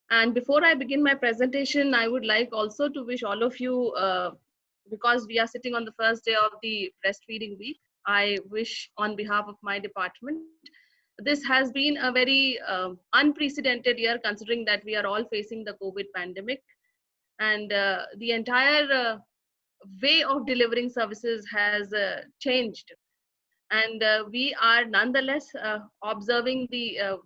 And before I begin my presentation, I would like also to wish all of you, because we are sitting on the first day of the breastfeeding week, I wish on behalf of my department, this has been a very unprecedented year, considering that we are all facing the COVID pandemic, and the entire way of delivering services has changed. And we are nonetheless observing the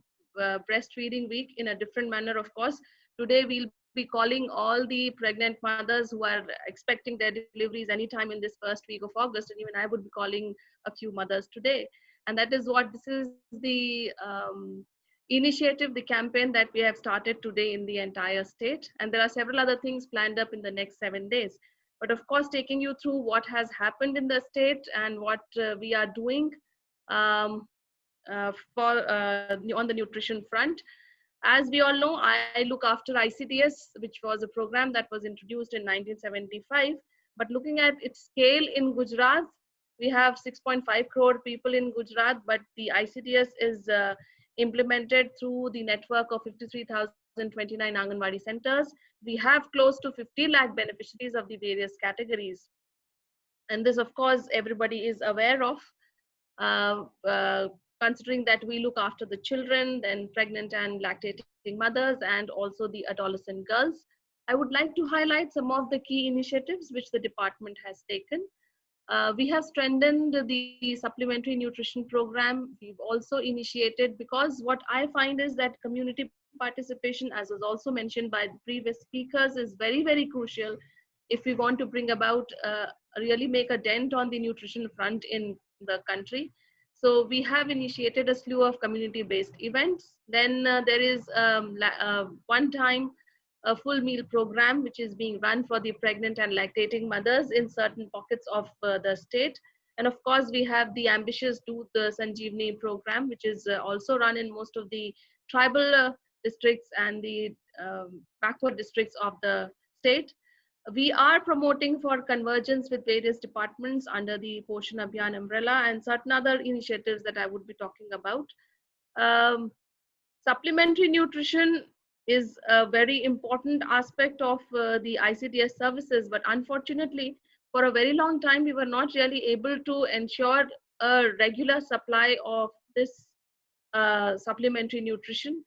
breastfeeding week in a different manner, of course. Today we'll be calling all the pregnant mothers who are expecting their deliveries anytime in this first week of August, and even I would be calling a few mothers today. And that is what this is, the initiative, the campaign that we have started today in the entire state. And there are several other things planned up in the next 7 days. But of course, taking you through what has happened in the state and what we are doing on the nutrition front. As we all know, I look after ICDS, which was a program that was introduced in 1975. But looking at its scale in Gujarat, we have 6.5 crore people in Gujarat, but the ICDS is implemented through the network of 53,029 Anganwadi centers. We have close to 50 lakh beneficiaries of the various categories. And this, of course, everybody is aware of, considering that we look after the children, then pregnant and lactating mothers and also the adolescent girls. I would like to highlight some of the key initiatives which the department has taken. We have strengthened the supplementary nutrition program. We've also initiated, because what I find is that community participation, as was also mentioned by the previous speakers, is very, very crucial if we want to bring about, really make a dent on the nutrition front in the country. So we have initiated a slew of community-based events. Then there is one-time a full meal program which is being run for the pregnant and lactating mothers in certain pockets of the state. And of course, we have the ambitious Do the Sanjeevani program, which is also run in most of the tribal districts and the backward districts of the state. We are promoting for convergence with various departments under the Poshan Abhiyan umbrella and certain other initiatives that I would be talking about. Supplementary nutrition is a very important aspect of the ICDS services, but unfortunately, for a very long time, we were not really able to ensure a regular supply of this supplementary nutrition.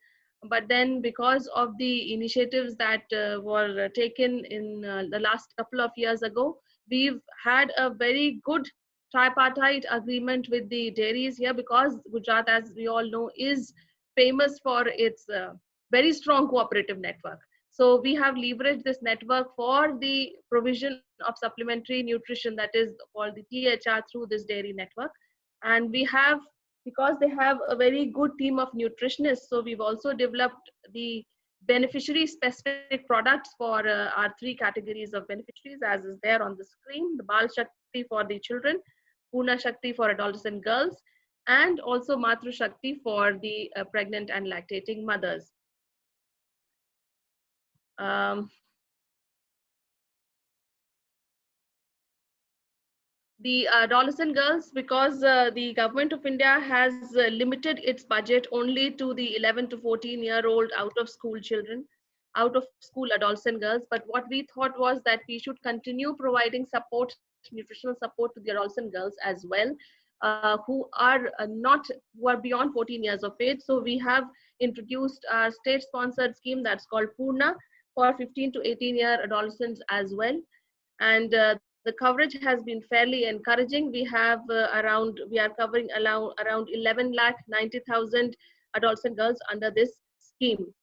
But then, because of the initiatives that were taken in the last couple of years ago, we've had a very good tripartite agreement with the dairies here, because Gujarat, as we all know, is famous for its very strong cooperative network. So we have leveraged this network for the provision of supplementary nutrition, that is called the THR, through this dairy network. And we have, because they have a very good team of nutritionists, so we've also developed the beneficiary specific products for our three categories of beneficiaries, as is there on the screen: the Bal Shakti for the children, Purna Shakti for adolescent girls, and also Matru Shakti for the pregnant and lactating mothers. The adolescent girls, because the government of India has limited its budget only to the 11 to 14-year-old out of school children, out of school adolescent girls. But what we thought was that we should continue providing support, nutritional support, to the adolescent girls as well, who are beyond 14 years of age. So we have introduced a state-sponsored scheme that's called Purna for 15 to 18-year adolescents as well. And the coverage has been fairly encouraging. We have we are covering around 11,90,000 adolescent girls under this scheme.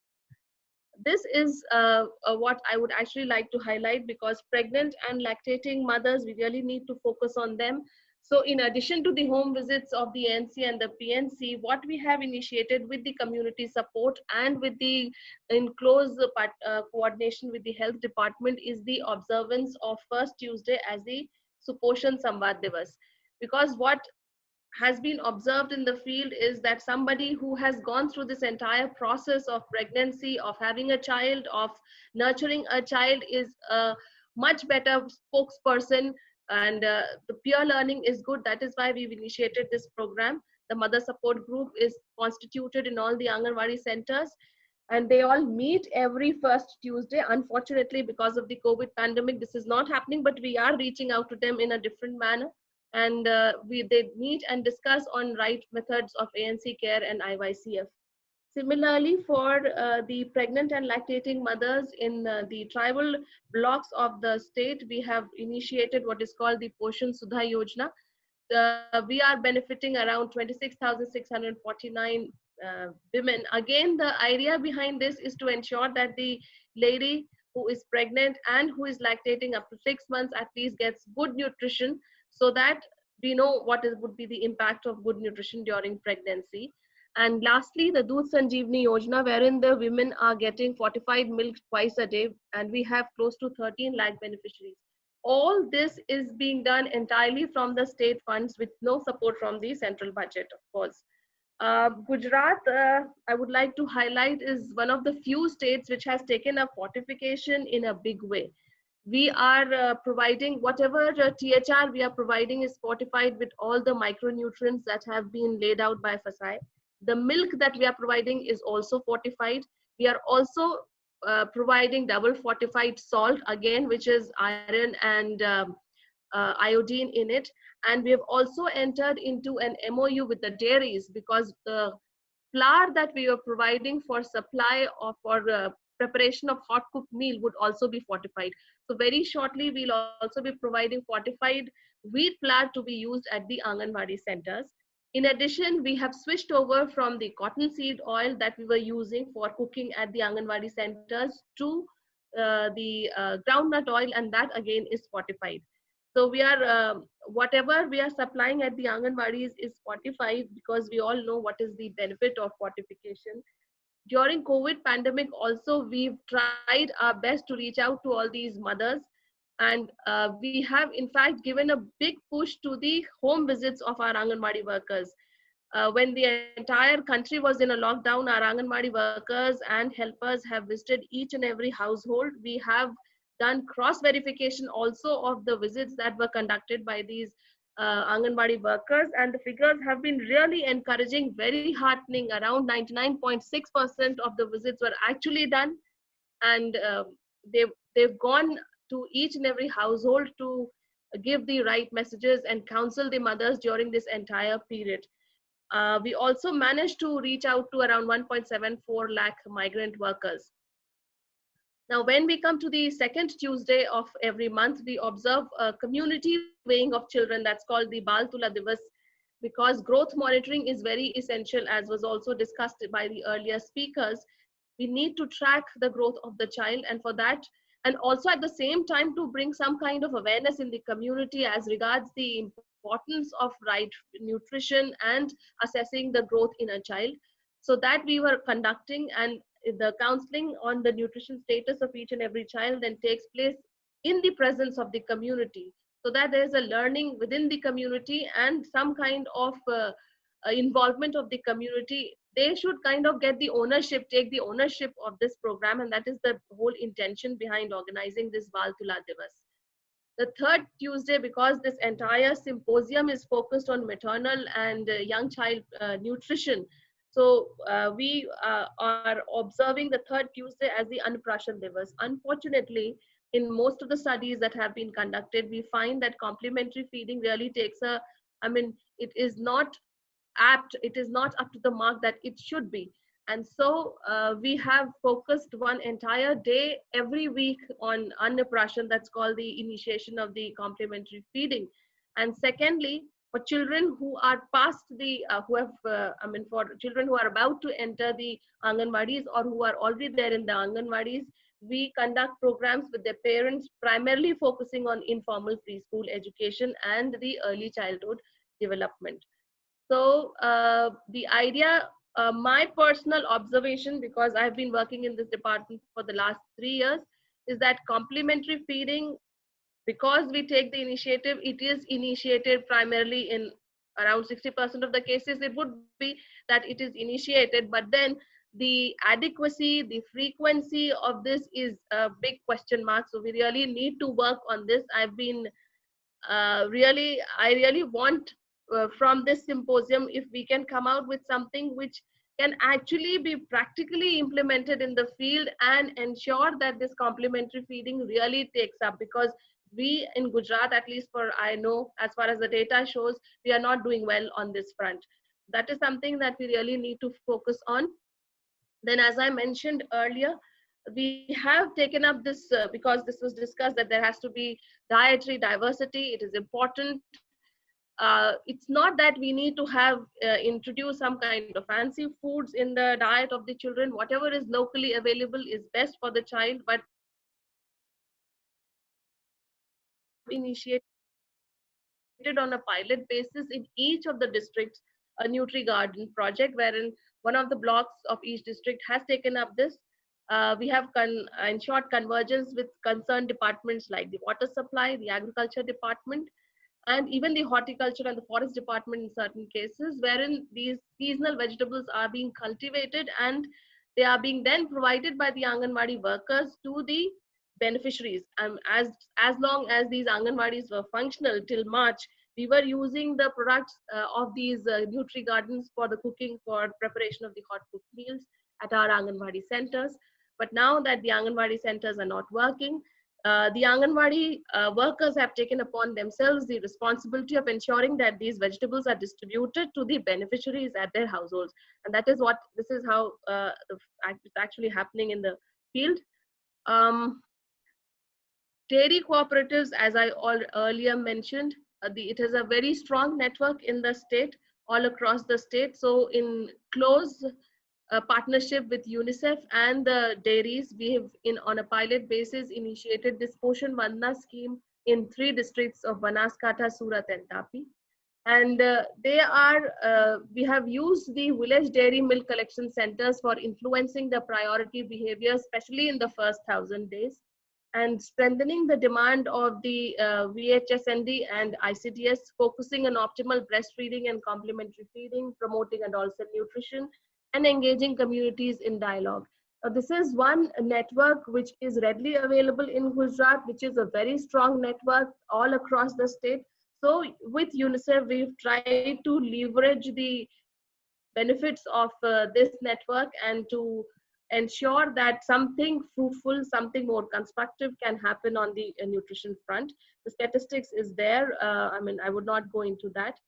This is what I would actually like to highlight, because pregnant and lactating mothers, we really need to focus on them. So in addition to the home visits of the NC and the PNC, what we have initiated with the community support and with the in close coordination with the health department is the observance of first Tuesday as the Suposhan Samvad Divas. Because what has been observed in the field is that somebody who has gone through this entire process of pregnancy, of having a child, of nurturing a child, is a much better spokesperson, and the peer learning is good. That is why we've initiated this program. The mother support group is constituted in all the Anganwadi centers, and they all meet every first Tuesday. Unfortunately, because of the COVID pandemic, this is not happening, but we are reaching out to them in a different manner. And they meet and discuss on right methods of ANC care and IYCF. Similarly, for the pregnant and lactating mothers in the tribal blocks of the state, we have initiated what is called the Poshan Sudha Yojana. We are benefiting around 26,649 women. Again, the idea behind this is to ensure that the lady who is pregnant and who is lactating up to 6 months at least gets good nutrition, so that we know what would be the impact of good nutrition during pregnancy. And lastly, the Doodh Sanjeevani Yojana, wherein the women are getting fortified milk twice a day, and we have close to 13 lakh beneficiaries. All this is being done entirely from the state funds with no support from the central budget, of course. Gujarat, I would like to highlight, is one of the few states which has taken up fortification in a big way. We are providing whatever THR we are providing is fortified with all the micronutrients that have been laid out by FSI. The milk that we are providing is also fortified. We are also providing double fortified salt, again, which is iron and iodine in it. And we have also entered into an MOU with the dairies, because the flour that we were providing for supply of preparation of hot cooked meal would also be fortified. So very shortly, we'll also be providing fortified wheat flour to be used at the Anganwadi centers. In addition, we have switched over from the cottonseed oil that we were using for cooking at the Anganwadi centers to the groundnut oil, and that again is fortified. So we are, whatever we are supplying at the Anganwadis is fortified, because we all know what is the benefit of fortification. During COVID pandemic also, we've tried our best to reach out to all these mothers, and we have in fact given a big push to the home visits of our Anganwadi workers. When the entire country was in a lockdown, our Anganwadi workers and helpers have visited each and every household. We have done cross verification also of the visits that were conducted by these Anganwadi workers, and the figures have been really encouraging, very heartening. Around 99.6% of the visits were actually done, and they've gone to each and every household to give the right messages and counsel the mothers during this entire period. We also managed to reach out to around 1.74 lakh migrant workers. Now, when we come to the second Tuesday of every month, we observe a community weighing of children that's called the Bal Tula Divas, because growth monitoring is very essential, as was also discussed by the earlier speakers. We need to track the growth of the child, and for that, and also at the same time to bring some kind of awareness in the community as regards the importance of right nutrition and assessing the growth in a child. So that we were conducting, and the counseling on the nutrition status of each and every child then takes place in the presence of the community, so that there is a learning within the community and some kind of involvement of the community. They should kind of get the ownership, take the ownership of this program, and that is the whole intention behind organizing this Bal Tula Divas. The third Tuesday, because this entire symposium is focused on maternal and young child nutrition, so we are observing the third Tuesday as the Anprashan Divas. Unfortunately, in most of the studies that have been conducted, we find that complementary feeding really takes a, it is not apt, it is not up to the mark that it should be. And so we have focused one entire day every week on Annaprashan, that's called the initiation of the complementary feeding. And secondly, for children who are past the, for children who are about to enter the Anganwadis or who are already there in the Anganwadis, we conduct programs with their parents, primarily focusing on informal preschool education and the early childhood development. So the idea, my personal observation, because I've been working in this department for the last 3 years, is that complementary feeding, because we take the initiative, it is initiated primarily in around 60% of the cases. It would be that it is initiated, but then the adequacy, the frequency of this is a big question mark. So we really need to work on this. I've been I really want from this symposium, if we can come out with something which can actually be practically implemented in the field and ensure that this complementary feeding really takes up, because we in Gujarat, at least for I know, as far as the data shows, we are not doing well on this front. That is something that we really need to focus on. Then, as I mentioned earlier, we have taken up this because this was discussed that there has to be dietary diversity. It is important. It's not that we need to have introduce some kind of fancy foods in the diet of the children. Whatever is locally available is best for the child, but initiated on a pilot basis in each of the districts a Nutri Garden project, wherein one of the blocks of each district has taken up this. We have ensured convergence with concerned departments like the water supply, the agriculture department, and even the horticulture and the forest department in certain cases, wherein these seasonal vegetables are being cultivated and they are being then provided by the Anganwadi workers to the beneficiaries. As long as these Anganwadis were functional till March, we were using the products of these Nutri Gardens for the cooking, for preparation of the hot cooked meals at our Anganwadi centers. But now that the Anganwadi centers are not working, the Anganwadi workers have taken upon themselves the responsibility of ensuring that these vegetables are distributed to the beneficiaries at their households. And this is how it's actually happening in the field. Dairy cooperatives, as I earlier mentioned, it is a very strong network in the state, all across the state. So in close partnership with UNICEF and the dairies, we have on a pilot basis initiated this Poshan Vandana scheme in 3 districts of Banaskantha, Surat and Tapi. And we have used the village dairy milk collection centers for influencing the priority behavior, especially in the first 1,000 days, and strengthening the demand of the VHSND and ICDS, focusing on optimal breastfeeding and complementary feeding, promoting adolescent nutrition, and engaging communities in dialogue. This is one network which is readily available in Gujarat, which is a very strong network all across the state. So with UNICEF, we've tried to leverage the benefits of this network and to ensure that something fruitful, something more constructive can happen on the nutrition front. The statistics is there. I mean, I would not go into that.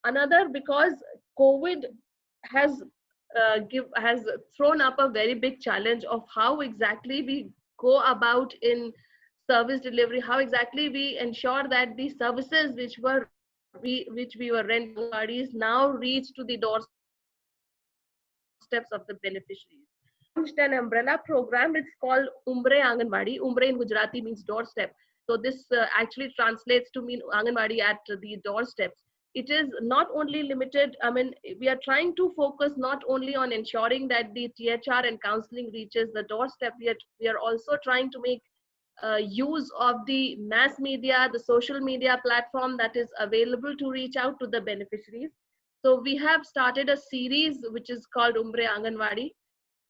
Another, because COVID has thrown up a very big challenge of how exactly we go about in service delivery, how exactly we ensure that the services which we were renting parties now reach to the doorsteps of the beneficiaries. Launched an umbrella program. It's called Umbre Anganwadi. Umbre in Gujarati means doorstep. So this actually translates to mean Anganwadi at the doorsteps. It is not only limited, I mean, we are trying to focus not only on ensuring that the THR and counseling reaches the doorstep, we are also trying to make use of the mass media, the social media platform that is available to reach out to the beneficiaries. So we have started a series which is called Umbre Anganwadi.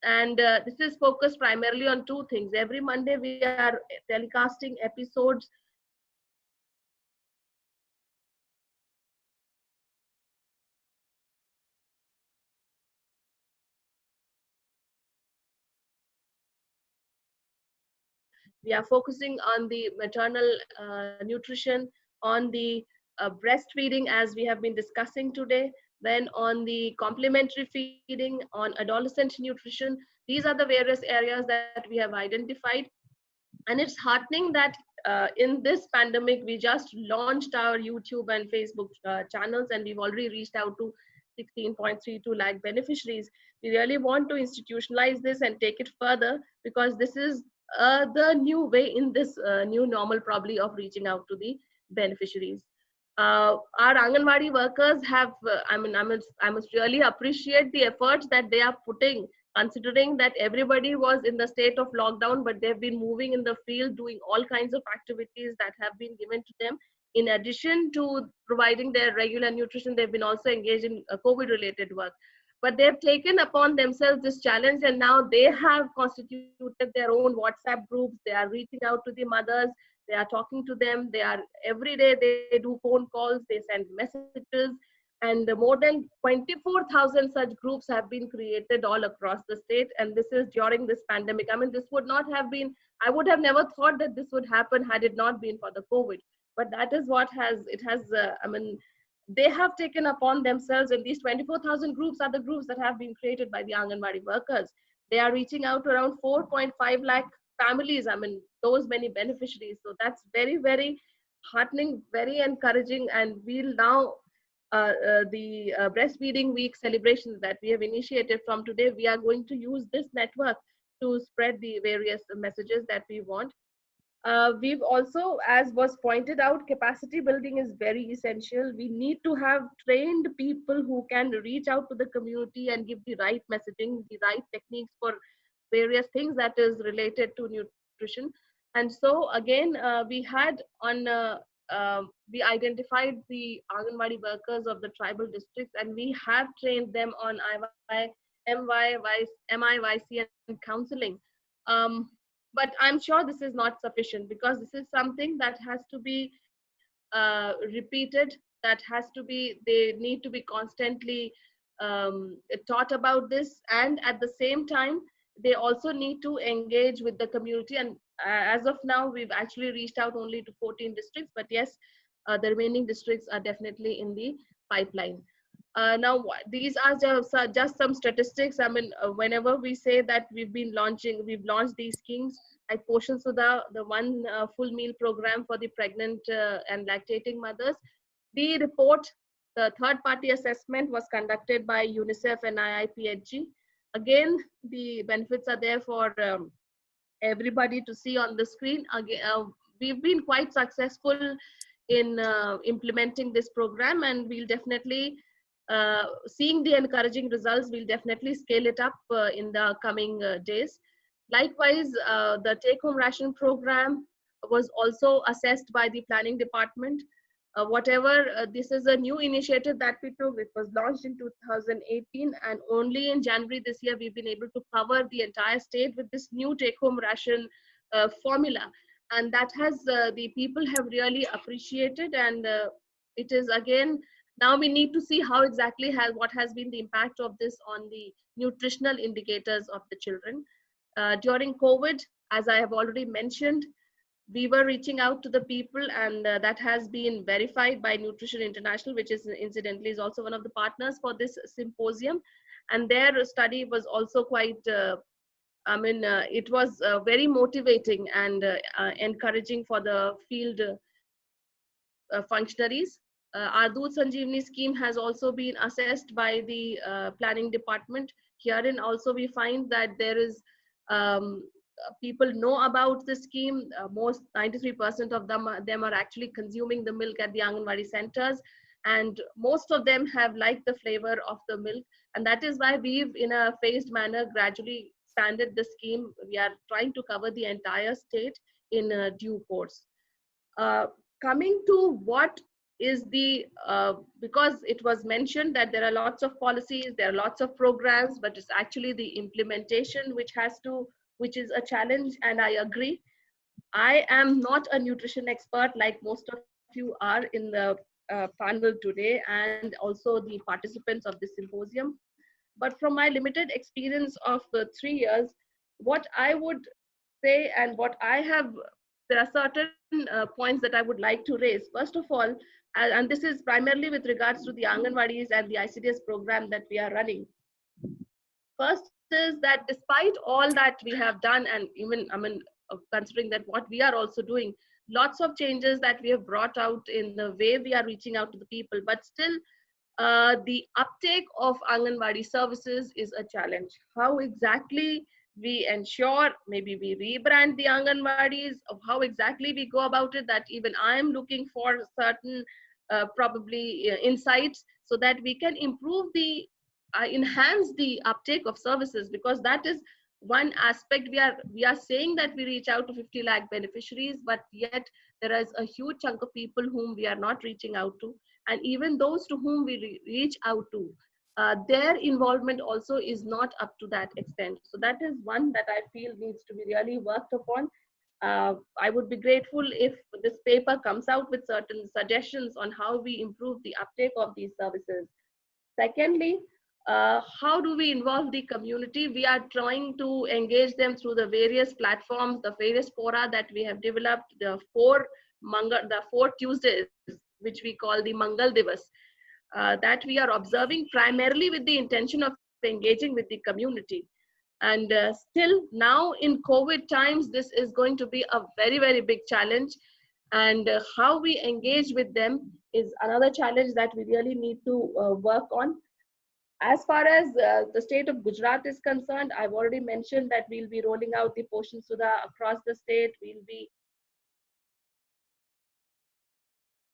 And this is focused primarily on 2 things. Every Monday we are telecasting episodes we are focusing on the maternal nutrition, on the breastfeeding as we have been discussing today, then on the complementary feeding, on adolescent nutrition. These are the various areas that we have identified. And it's heartening that in this pandemic, we just launched our YouTube and Facebook channels, and we've already reached out to 16.32 lakh beneficiaries. We really want to institutionalize this and take it further, because this is the new way in this new normal probably of reaching out to the beneficiaries. Our Anganwadi workers have, I must really appreciate the efforts that they are putting, considering that everybody was in the state of lockdown, but they've been moving in the field, doing all kinds of activities that have been given to them. In addition to providing their regular nutrition, they've been also engaged in COVID-related work. But they've taken upon themselves this challenge, and now they have constituted their own WhatsApp groups. They are reaching out to the mothers. They are talking to them. They are every day they do phone calls. They send messages, and more than 24,000 such groups have been created all across the state. And this is during this pandemic. I mean, this would not have been. I would have never thought that this would happen had it not been for the COVID. But that is what has. They have taken upon themselves, and these 24,000 groups are the groups that have been created by the Anganwadi workers. They are reaching out to around 4.5 lakh families, I mean, those many beneficiaries. So that's very, very heartening, very encouraging. And we'll now, the breastfeeding week celebrations that we have initiated from today, we are going to use this network to spread the various messages that we want. We've also, as was pointed out, capacity building is very essential. We need to have trained people who can reach out to the community and give the right messaging, the right techniques for various things that is related to nutrition. And so again, we identified the Anganwadi workers of the tribal districts, and we have trained them on MIYCN counseling. But I'm sure this is not sufficient, because this is something that has to be repeated, that has to be, they need to be constantly taught about this. And at the same time, they also need to engage with the community. And as of now, we've actually reached out only to 14 districts, but yes, the remaining districts are definitely in the pipeline. Now, these are just some statistics. I mean, whenever we say that we've launched these schemes, like Poshan Sudha, the one full meal program for the pregnant and lactating mothers. The report, the third-party assessment was conducted by UNICEF and IIPHG. Again, the benefits are there for everybody to see on the screen. Again, we've been quite successful in implementing this program, and we'll definitely, seeing the encouraging results, we'll definitely scale it up in the coming days. Likewise, the take-home ration program was also assessed by the planning department. This is a new initiative that we took. It was launched in 2018, and only in January this year we've been able to cover the entire state with this new take-home ration formula, and that has the people have really appreciated. And it is, again, now we need to see how exactly what has been the impact of this on the nutritional indicators of the children. During COVID, as I have already mentioned, we were reaching out to the people, and that has been verified by Nutrition International, which is incidentally is also one of the partners for this symposium. And their study was also quite, it was very motivating and encouraging for the field functionaries. Our Doodh Sanjeevani scheme has also been assessed by the planning department. Herein also we find that there is people know about the scheme. Most 93% of them are actually consuming the milk at the Anganwadi centers, and most of them have liked the flavor of the milk, and that is why we've, in a phased manner, gradually expanded the scheme. We are trying to cover the entire state in due course. Coming to what is the, because it was mentioned that there are lots of policies, there are lots of programs, but it's actually the implementation which is a challenge, and I agree. I am not a nutrition expert like most of you are in the panel today, and also the participants of this symposium. But from my limited experience of 3 years, what I would say and what I have, there are certain points that I would like to raise. First of all, and this is primarily with regards to the Anganwadis and the ICDS program that we are running. First is that despite all that we have done, and even, considering that what we are also doing, lots of changes that we have brought out in the way we are reaching out to the people, but still the uptake of Anganwadi services is a challenge. How exactly we ensure, maybe we rebrand the Anganwadis, of how exactly we go about it, that even I am looking for certain probably insights so that we can improve the enhance the uptake of services, because that is one aspect. We are saying that we reach out to 50 lakh beneficiaries, but yet there is a huge chunk of people whom we are not reaching out to, and even those to whom we reach out to, their involvement also is not up to that extent. So that is one that I feel needs to be really worked upon. I would be grateful if this paper comes out with certain suggestions on how we improve the uptake of these services. Secondly, how do we involve the community? We are trying to engage them through the various platforms, the various fora that we have developed, the four Tuesdays, which we call the Mangal Divas, that we are observing primarily with the intention of engaging with the community. And still now in COVID times, this is going to be a very, very big challenge. And how we engage with them is another challenge that we really need to work on. As far as the state of Gujarat is concerned, I've already mentioned that we'll be rolling out the Poshan Sudha across the state. We'll be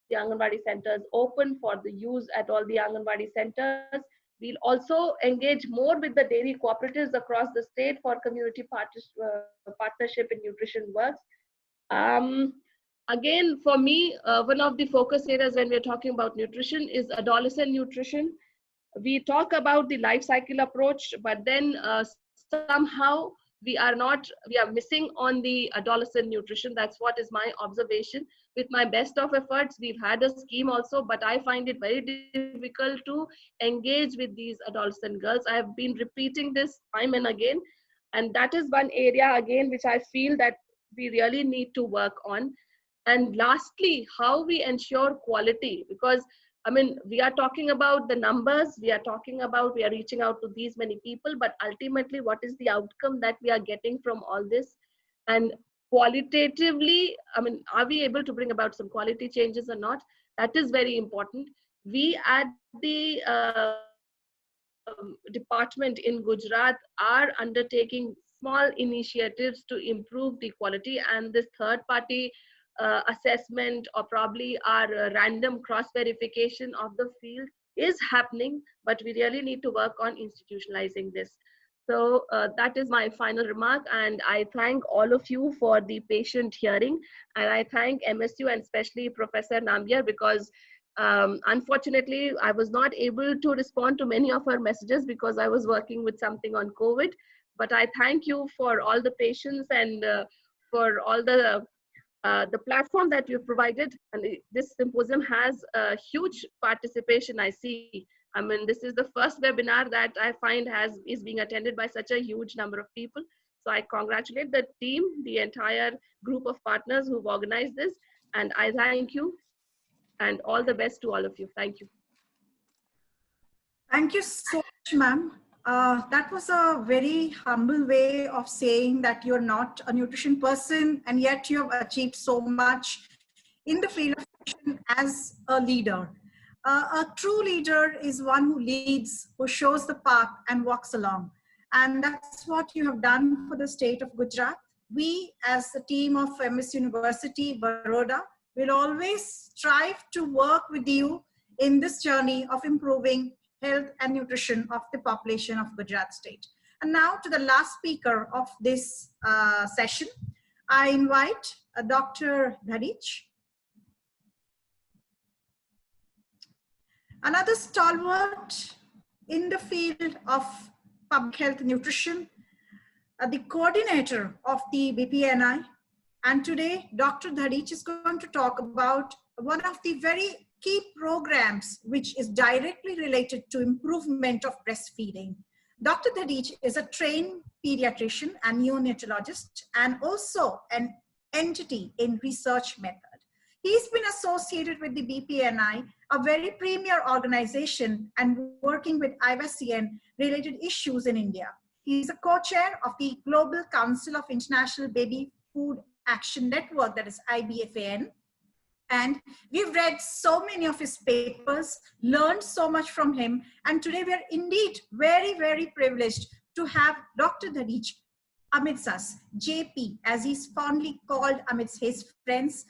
the Anganwadi centers open for the use at all the Anganwadi centers. We'll also engage more with the dairy cooperatives across the state for community partnership in nutrition works. Again, for me, one of the focus areas when we're talking about nutrition is adolescent nutrition. We talk about the life cycle approach, but then somehow we are missing on the adolescent nutrition. That's what is my observation. With my best of efforts, we've had a scheme also, but I find it very difficult to engage with these adolescent girls. I have been repeating this time and again, and that is one area again which I feel that we really need to work on. And lastly, how we ensure quality, because I mean, we are talking about the numbers, we are reaching out to these many people, but ultimately, what is the outcome that we are getting from all this? And qualitatively, I mean, are we able to bring about some quality changes or not? That is very important. We at the department in Gujarat are undertaking small initiatives to improve the quality, and this third party assessment or probably our random cross verification of the field is happening, but we really need to work on institutionalizing this. So that is my final remark, and I thank all of you for the patient hearing, and I thank MSU and especially Professor Nambiar, because unfortunately I was not able to respond to many of her messages because I was working with something on COVID, but I thank you for all the patience and for all the platform that you've provided. And this symposium has a huge participation, I see. I mean, this is the first webinar that I find is being attended by such a huge number of people. So I congratulate the team, the entire group of partners who've organized this, and I thank you and all the best to all of you. Thank you. Thank you so much, ma'am. That was a very humble way of saying that you're not a nutrition person and yet you have achieved so much in the field of nutrition as a leader. A true leader is one who leads, who shows the path and walks along. And that's what you have done for the state of Gujarat. We, as a team of MS University, Baroda, will always strive to work with you in this journey of improving health and nutrition of the population of Gujarat state. And now to the last speaker of this session, I invite Dr. Dharich. Another stalwart in the field of public health and nutrition, the coordinator of the BPNI. And today, Dr. Dharich is going to talk about one of the very key programs which is directly related to improvement of breastfeeding. Dr. Dharich is a trained pediatrician and neonatologist and also an entity in research method. He's been associated with the BPNI, a very premier organization, and working with MIYCN related issues in India. He's a co-chair of the Global Council of International Baby Food Action Network, that is IBFAN. And we've read so many of his papers, learned so much from him. And today we are indeed very, very privileged to have Dr. Dharich amidst us, JP, as he's fondly called amidst his friends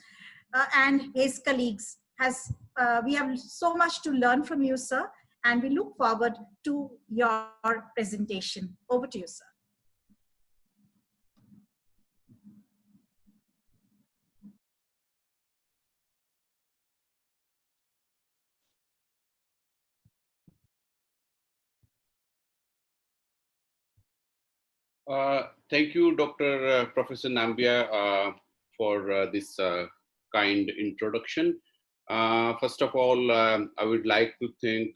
and his colleagues. We have so much to learn from you, sir, and we look forward to your presentation. Over to you, sir. Thank you, Dr. Professor Nambiar, for this kind introduction. First of all, I would like to thank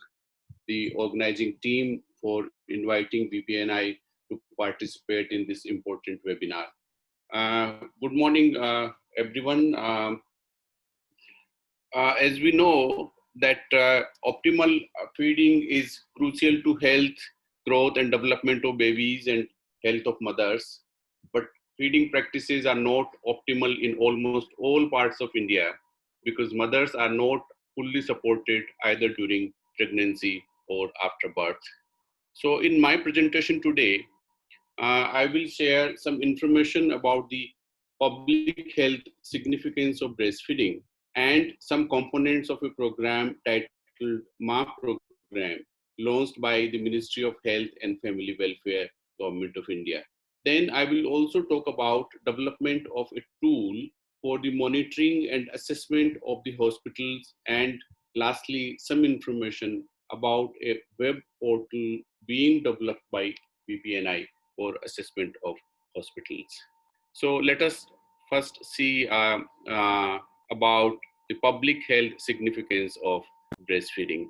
the organizing team for inviting BPNI to participate in this important webinar. Good morning, everyone. As we know that optimal feeding is crucial to health, growth and development of babies and health of mothers, but feeding practices are not optimal in almost all parts of India because mothers are not fully supported either during pregnancy or after birth. So in my presentation today, I will share some information about the public health significance of breastfeeding and some components of a program titled MA program launched by the Ministry of Health and Family Welfare, Government of India. Then I will also talk about development of a tool for the monitoring and assessment of the hospitals, and lastly, some information about a web portal being developed by BPNI for assessment of hospitals. So let us first see about the public health significance of breastfeeding.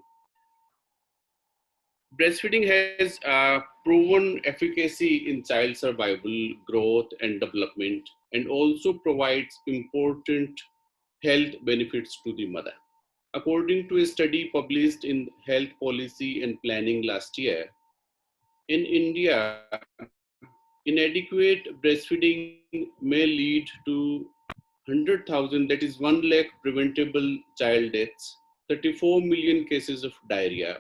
Breastfeeding has proven efficacy in child survival, growth and development and also provides important health benefits to the mother. According to a study published in Health Policy and Planning last year, in India, inadequate breastfeeding may lead to 100,000, that is 1 lakh preventable child deaths, 34 million cases of diarrhea,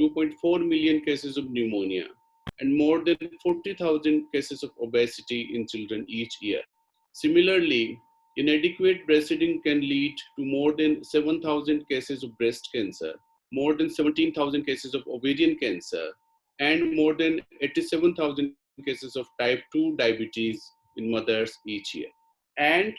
2.4 million cases of pneumonia, and more than 40,000 cases of obesity in children each year. Similarly, inadequate breastfeeding can lead to more than 7,000 cases of breast cancer, more than 17,000 cases of ovarian cancer, and more than 87,000 cases of type 2 diabetes in mothers each year. And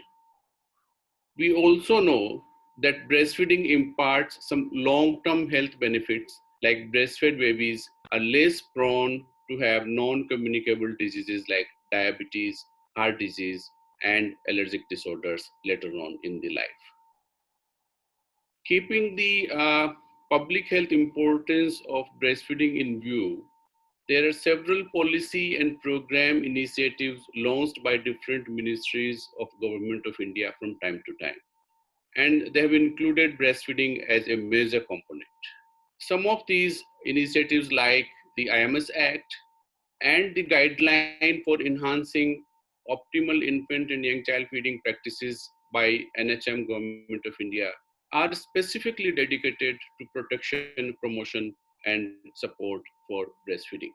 we also know that breastfeeding imparts some long-term health benefits, like breastfed babies are less prone to have non-communicable diseases like diabetes, heart disease, and allergic disorders later on in the life. Keeping the public health importance of breastfeeding in view, there are several policy and program initiatives launched by different ministries of Government of India from time to time. And they have included breastfeeding as a major component. Some of these initiatives like the IMS Act and the guideline for enhancing optimal infant and young child feeding practices by NHM Government of India are specifically dedicated to protection, promotion, and support for breastfeeding.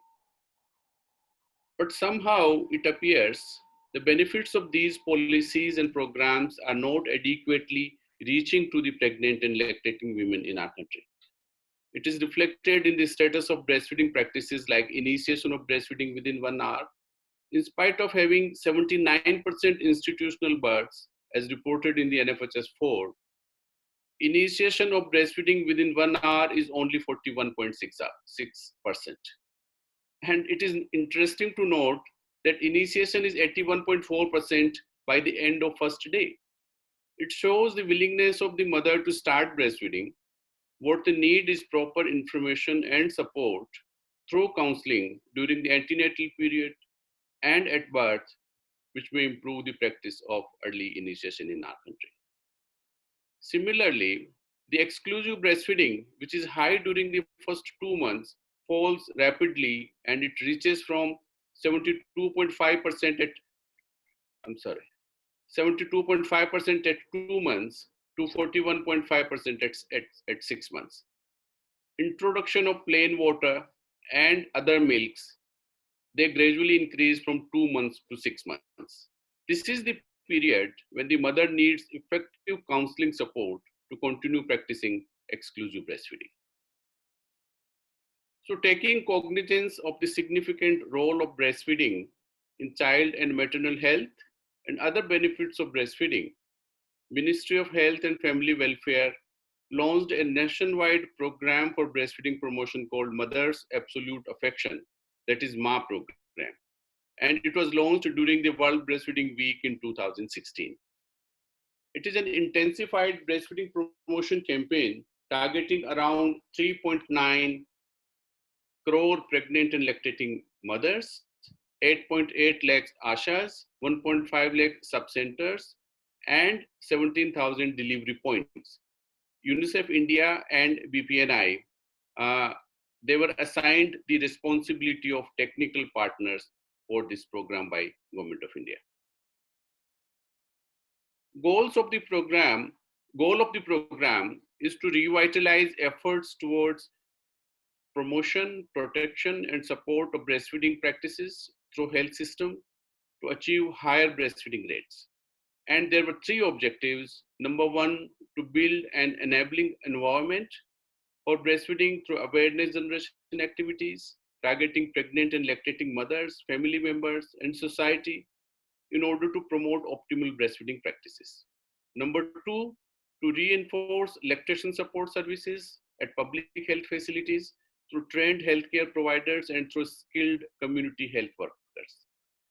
But somehow it appears the benefits of these policies and programs are not adequately reaching to the pregnant and lactating women in our country. It is reflected in the status of breastfeeding practices like initiation of breastfeeding within 1 hour. In spite of having 79% institutional births, as reported in the NFHS 4, initiation of breastfeeding within 1 hour is only 41.6%. And it is interesting to note that initiation is 81.4% by the end of first day. It shows the willingness of the mother to start breastfeeding. What they need is proper information and support through counseling during the antenatal period and at birth, which may improve the practice of early initiation in our country. Similarly, the exclusive breastfeeding, which is high during the first 2 months, falls rapidly and it reaches from 72.5% at 72.5% at 2 months to 41.5% at 6 months. Introduction of plain water and other milks, they gradually increase from 2 months to 6 months. This is the period when the mother needs effective counseling support to continue practicing exclusive breastfeeding. So taking cognizance of the significant role of breastfeeding in child and maternal health and other benefits of breastfeeding, Ministry of Health and Family Welfare launched a nationwide program for breastfeeding promotion called Mother's Absolute Affection, that is MA program. And it was launched during the World Breastfeeding Week in 2016. It is an intensified breastfeeding promotion campaign targeting around 3.9 crore pregnant and lactating mothers, 8.8 lakhs ASHAs, 1.5 lakh sub-centers, and 17,000 delivery points. UNICEF India and BPNI, they were assigned the responsibility of technical partners for this program by Government of India. Goal of the program is to revitalize efforts towards promotion, protection, and support of breastfeeding practices through health system to achieve higher breastfeeding rates. And there were 3 objectives. Number 1, to build an enabling environment for breastfeeding through awareness generation activities, targeting pregnant and lactating mothers, family members, and society in order to promote optimal breastfeeding practices. Number 2, to reinforce lactation support services at public health facilities through trained healthcare providers and through skilled community health workers.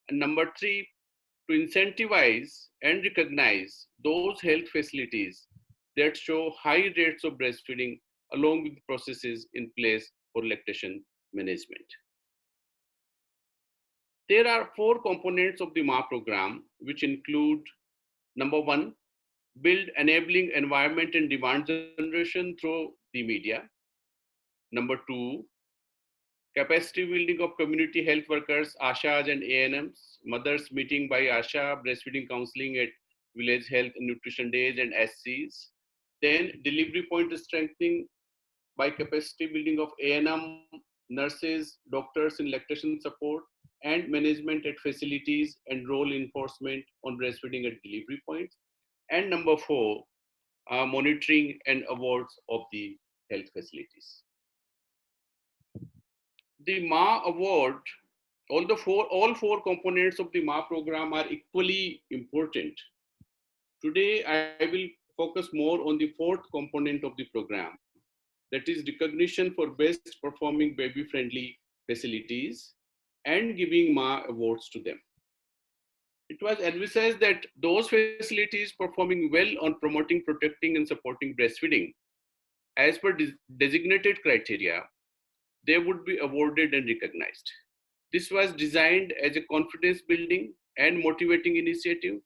And number 3, to incentivize and recognize those health facilities that show high rates of breastfeeding along with the processes in place for lactation management. There are 4 components of the MA program, which include number one, build enabling environment and demand generation through the media. Number two, capacity building of community health workers, ASHAs and ANMs, mothers meeting by ASHA, breastfeeding counseling at village health and nutrition days and SCs. Then delivery point strengthening by capacity building of ANM, nurses, doctors in lactation support, and management at facilities and role enforcement on breastfeeding at delivery points. And number four, monitoring and awards of the health facilities. The MA award, all four components of the MA program are equally important. Today, I will focus more on the fourth component of the program, that is recognition for best performing baby-friendly facilities and giving MA awards to them. It was envisaged that those facilities performing well on promoting, protecting, and supporting breastfeeding, as per designated criteria, they would be awarded and recognized. This was designed as a confidence building and motivating initiative,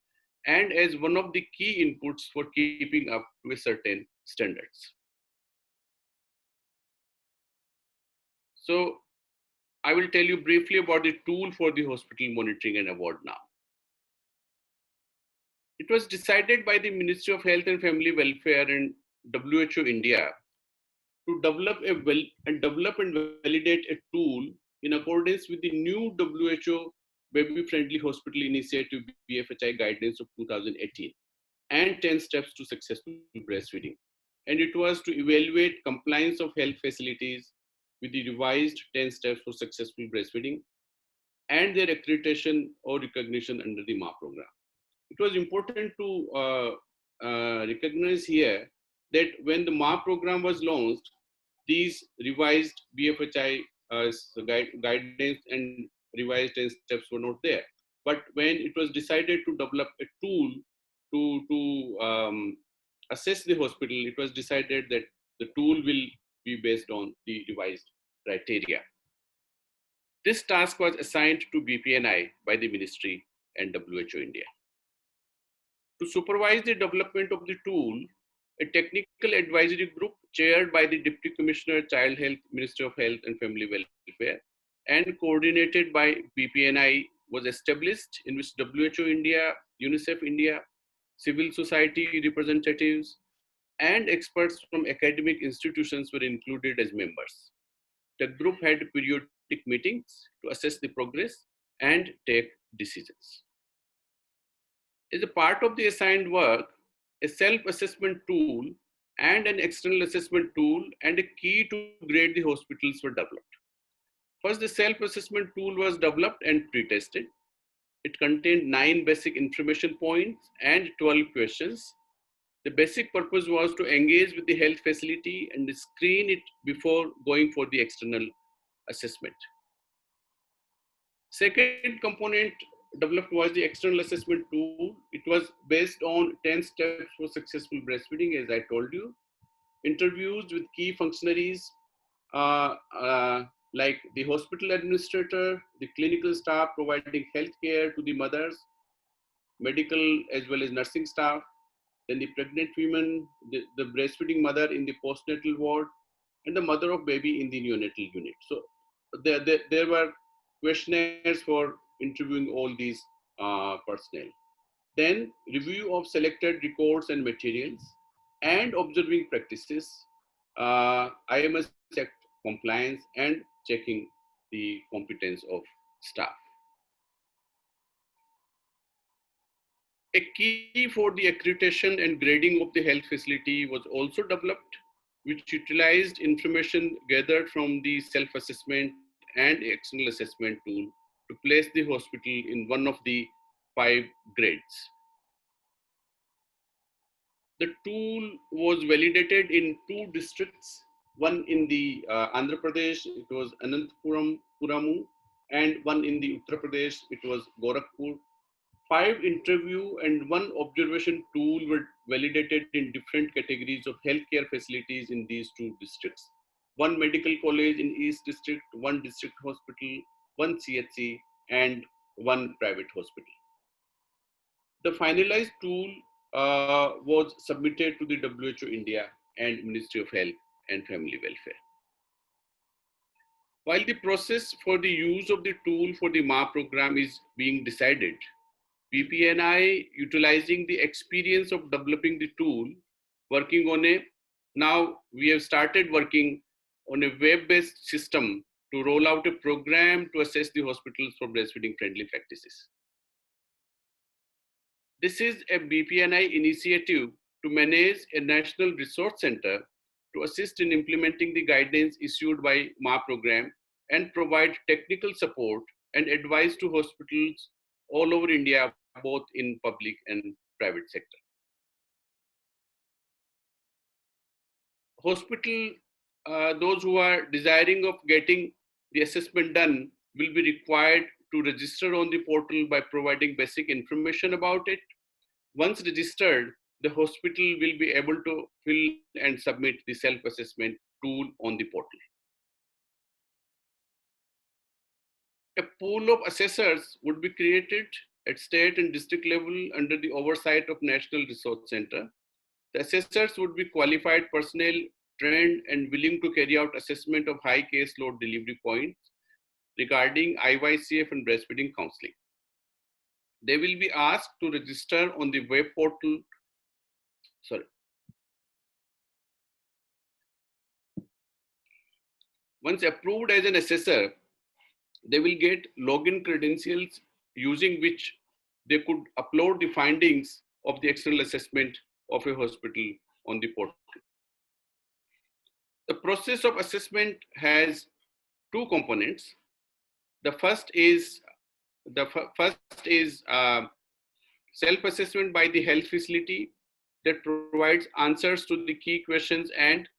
and as one of the key inputs for keeping up with certain standards. So I will tell you briefly about the tool for the hospital monitoring and award now. It was decided by the Ministry of Health and Family Welfare and WHO India to develop and validate a tool in accordance with the new WHO Baby Friendly Hospital Initiative BFHI guidance of 2018 and 10 steps to successful breastfeeding. And it was to evaluate compliance of health facilities with the revised 10 steps for successful breastfeeding and their accreditation or recognition under the MA program. It was important to recognize here that when the MA program was launched, these revised BFHI guidance and revised 10 steps were not there. But when it was decided to develop a tool to assess the hospital, it was decided that the tool will be based on the revised criteria. This task was assigned to BPNI by the Ministry and WHO India. To supervise the development of the tool, a technical advisory group chaired by the Deputy Commissioner, Child Health, Ministry of Health and Family Welfare, and coordinated by BPNI was established, in which WHO India, UNICEF India, civil society representatives, and experts from academic institutions were included as members. The group had periodic meetings to assess the progress and take decisions. As a part of the assigned work, a self-assessment tool and an external assessment tool and a key to grade the hospitals were developed. First, the self-assessment tool was developed and pre-tested. It contained 9 basic information points and 12 questions. The basic purpose was to engage with the health facility and screen it before going for the external assessment. Second component developed was the external assessment tool. It was based on 10 steps for successful breastfeeding, as I told you. Interviews with key functionaries like the hospital administrator, the clinical staff providing healthcare to the mothers, medical as well as nursing staff, then the pregnant women, the breastfeeding mother in the postnatal ward, and the mother of baby in the neonatal unit. So there were questionnaires for interviewing all these personnel. Then review of selected records and materials and observing practices, IMS Act compliance, and checking the competence of staff. A key for the accreditation and grading of the health facility was also developed, which utilized information gathered from the self-assessment and external assessment tool to place the hospital in one of the 5 grades. The tool was validated in 2 districts, one in the Andhra Pradesh, it was Ananthapuram, Puramu, and one in the Uttar Pradesh, it was Gorakhpur. 5 interview and 1 observation tool were validated in different categories of healthcare facilities in these 2 districts. 1 medical college in East District, 1 district hospital, 1 CHC, and 1 private hospital. The finalized tool was submitted to the WHO India and Ministry of Health and Family Welfare. While the process for the use of the tool for the MA program is being decided, BPNI, utilizing the experience of developing the tool, working on now we have started working on a web-based system to roll out a program to assess the hospitals for breastfeeding friendly practices. This is a BPNI initiative to manage a national resource center to assist in implementing the guidance issued by MA program and provide technical support and advice to hospitals all over India, both in public and private sector. Hospital, those who are desiring of getting the assessment done will be required to register on the portal by providing basic information about it. Once registered, the hospital will be able to fill and submit the self-assessment tool on the portal. A pool of assessors would be created at state and district level under the oversight of National Resource Center. The assessors would be qualified personnel trained and willing to carry out assessment of high caseload delivery points regarding IYCF and breastfeeding counseling. They will be asked to register on the web portal. Once approved as an assessor, they will get login credentials using which they could upload the findings of the external assessment of a hospital on the portal. The process of assessment has two components. The first is self-assessment by the health facility that provides answers to the key questions and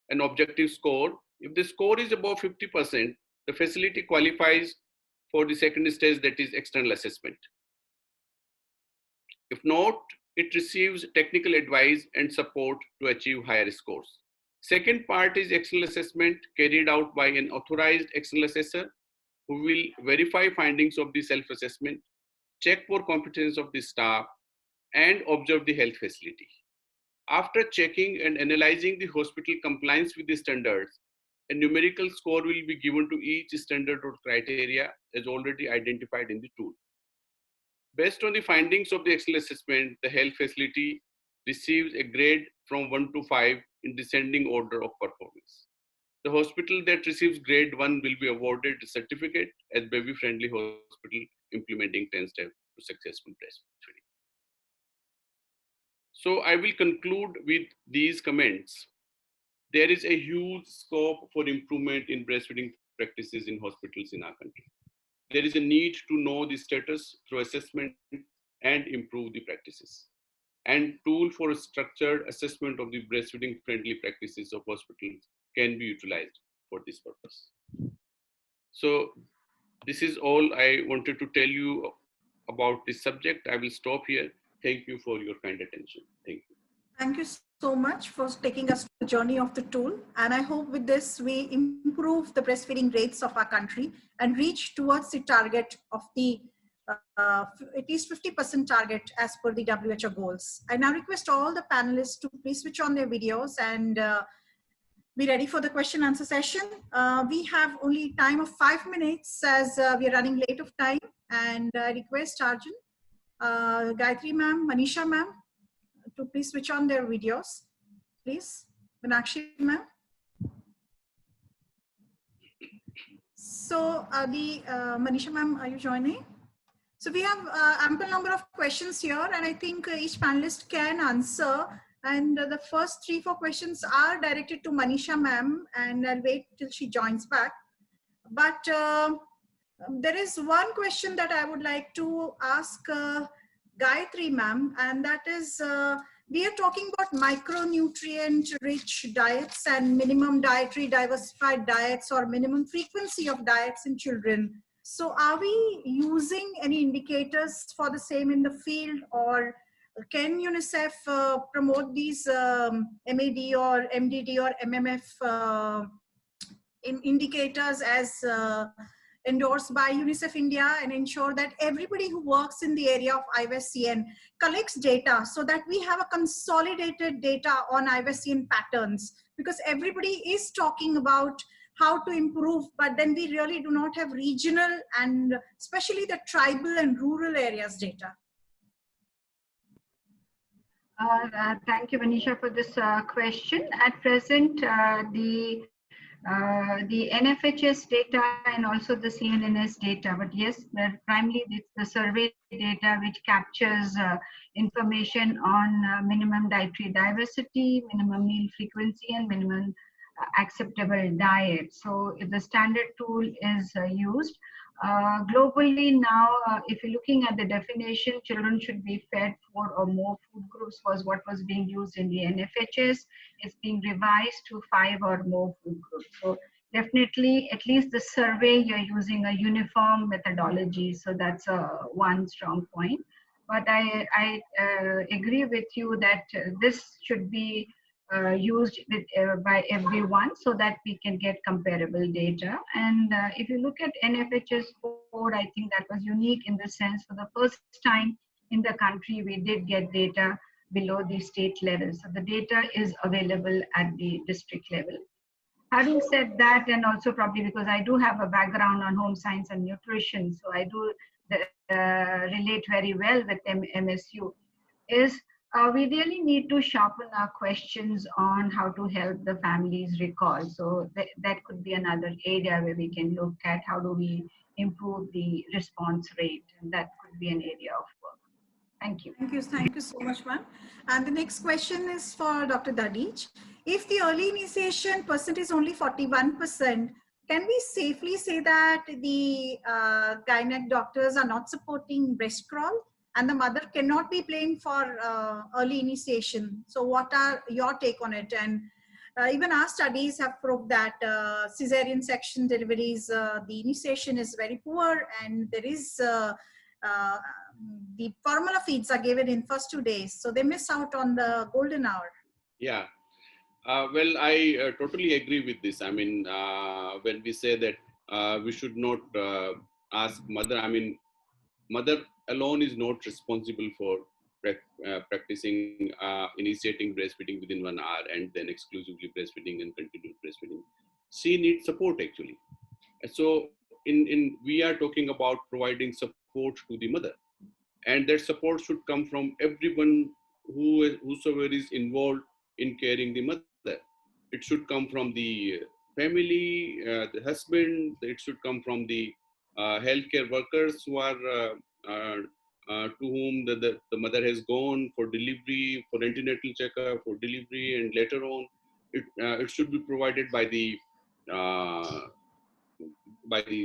an objective score. If the score is above 50%, the facility qualifies for the second stage, that is external assessment. If not, it receives technical advice and support to achieve higher scores. Second part is external assessment carried out by an authorized external assessor who will verify findings of the self-assessment, check for competence of the staff, and observe the health facility. After checking and analyzing the hospital compliance with the standards, a numerical score will be given to each standard or criteria as already identified in the tool. Based on the findings of the external assessment, the health facility receives a grade from 1 to 5 in descending order of performance. The hospital that receives grade 1 will be awarded a certificate as baby-friendly hospital implementing 10 steps to successful breastfeeding. So I will conclude with these comments. There is a huge scope for improvement in breastfeeding practices in hospitals in our country. There is a need to know the status through assessment and improve the practices. And tool for structured assessment of the breastfeeding friendly practices of hospitals can be utilized for this purpose. So this is all I wanted to tell you about this subject. I will stop here. Thank you for your kind attention. Thank you. Thank you so much for taking us to the journey of the tool. And I hope with this, we improve the breastfeeding rates of our country and reach towards the target of the at least 50% target as per the WHO goals. I now request all the panelists to please switch on their videos and be ready for the question answer session. We have only time of 5 minutes as we are running late of time, and I request Arjun, Gayatri ma'am, Manisha ma'am, to please switch on their videos, please. Meenakshi ma'am. So Manisha ma'am, are you joining? So we have ample number of questions here, and I think each panelist can answer. And the first 3-4 questions are directed to Manisha ma'am, and I'll wait till she joins back. But there is one question that I would like to ask Gayatri ma'am, and that is, we are talking about micronutrient rich diets and minimum dietary diversified diets or minimum frequency of diets in children. So are we using any indicators for the same in the field, or can UNICEF promote these MAD or MDD or MMF indicators as endorsed by UNICEF India, and ensure that everybody who works in the area of MIYCN collects data so that we have a consolidated data on MIYCN patterns, because everybody is talking about how to improve, but then we really do not have regional and especially the tribal and rural areas data. Thank you, Manisha, for this question. At present, the NFHS data and also the CNNS data, but yes, primarily it's the survey data which captures information on minimum dietary diversity, minimum meal frequency, and minimum acceptable diet. So if the standard tool is used. Globally now, if you're looking at the definition, children should be fed 4 or more food groups was what was being used in the NFHS. It's being revised to 5 or more food groups. So definitely, at least the survey, you're using a uniform methodology. So that's one strong point. But I agree with you that this should be used with, by everyone so that we can get comparable data. And if you look at NFHS 4, I think that was unique in the sense for the first time in the country, we did get data below the state level. So the data is available at the district level. Having said that, and also probably because I do have a background on home science and nutrition, so I do relate very well with MSU, is we really need to sharpen our questions on how to help the families recall. So that could be another area where we can look at how do we improve the response rate, and that could be an area of work. Thank you. Thank you so much, ma'am. And the next question is for Dr. Dadij. If the early initiation percent is only 41%, can we safely say that the gynec doctors are not supporting breast crawl? And the mother cannot be blamed for early initiation. So what are your take on it? And even our studies have proved that cesarean section deliveries, the initiation is very poor, and there is the formula feeds are given in first 2 days. So they miss out on the golden hour. Yeah. Well, I totally agree with this. I mean, when we say that we should not ask mother, I mean, mother alone is not responsible for practicing initiating breastfeeding within 1 hour and then exclusively breastfeeding and continued breastfeeding. She needs support actually. So we are talking about providing support to the mother, and that support should come from everyone whosoever is involved in caring the mother. It should come from the family, the husband. It should come from the healthcare workers who are to whom the mother has gone for delivery, for antenatal checkup, for delivery, and later on, it should be provided by the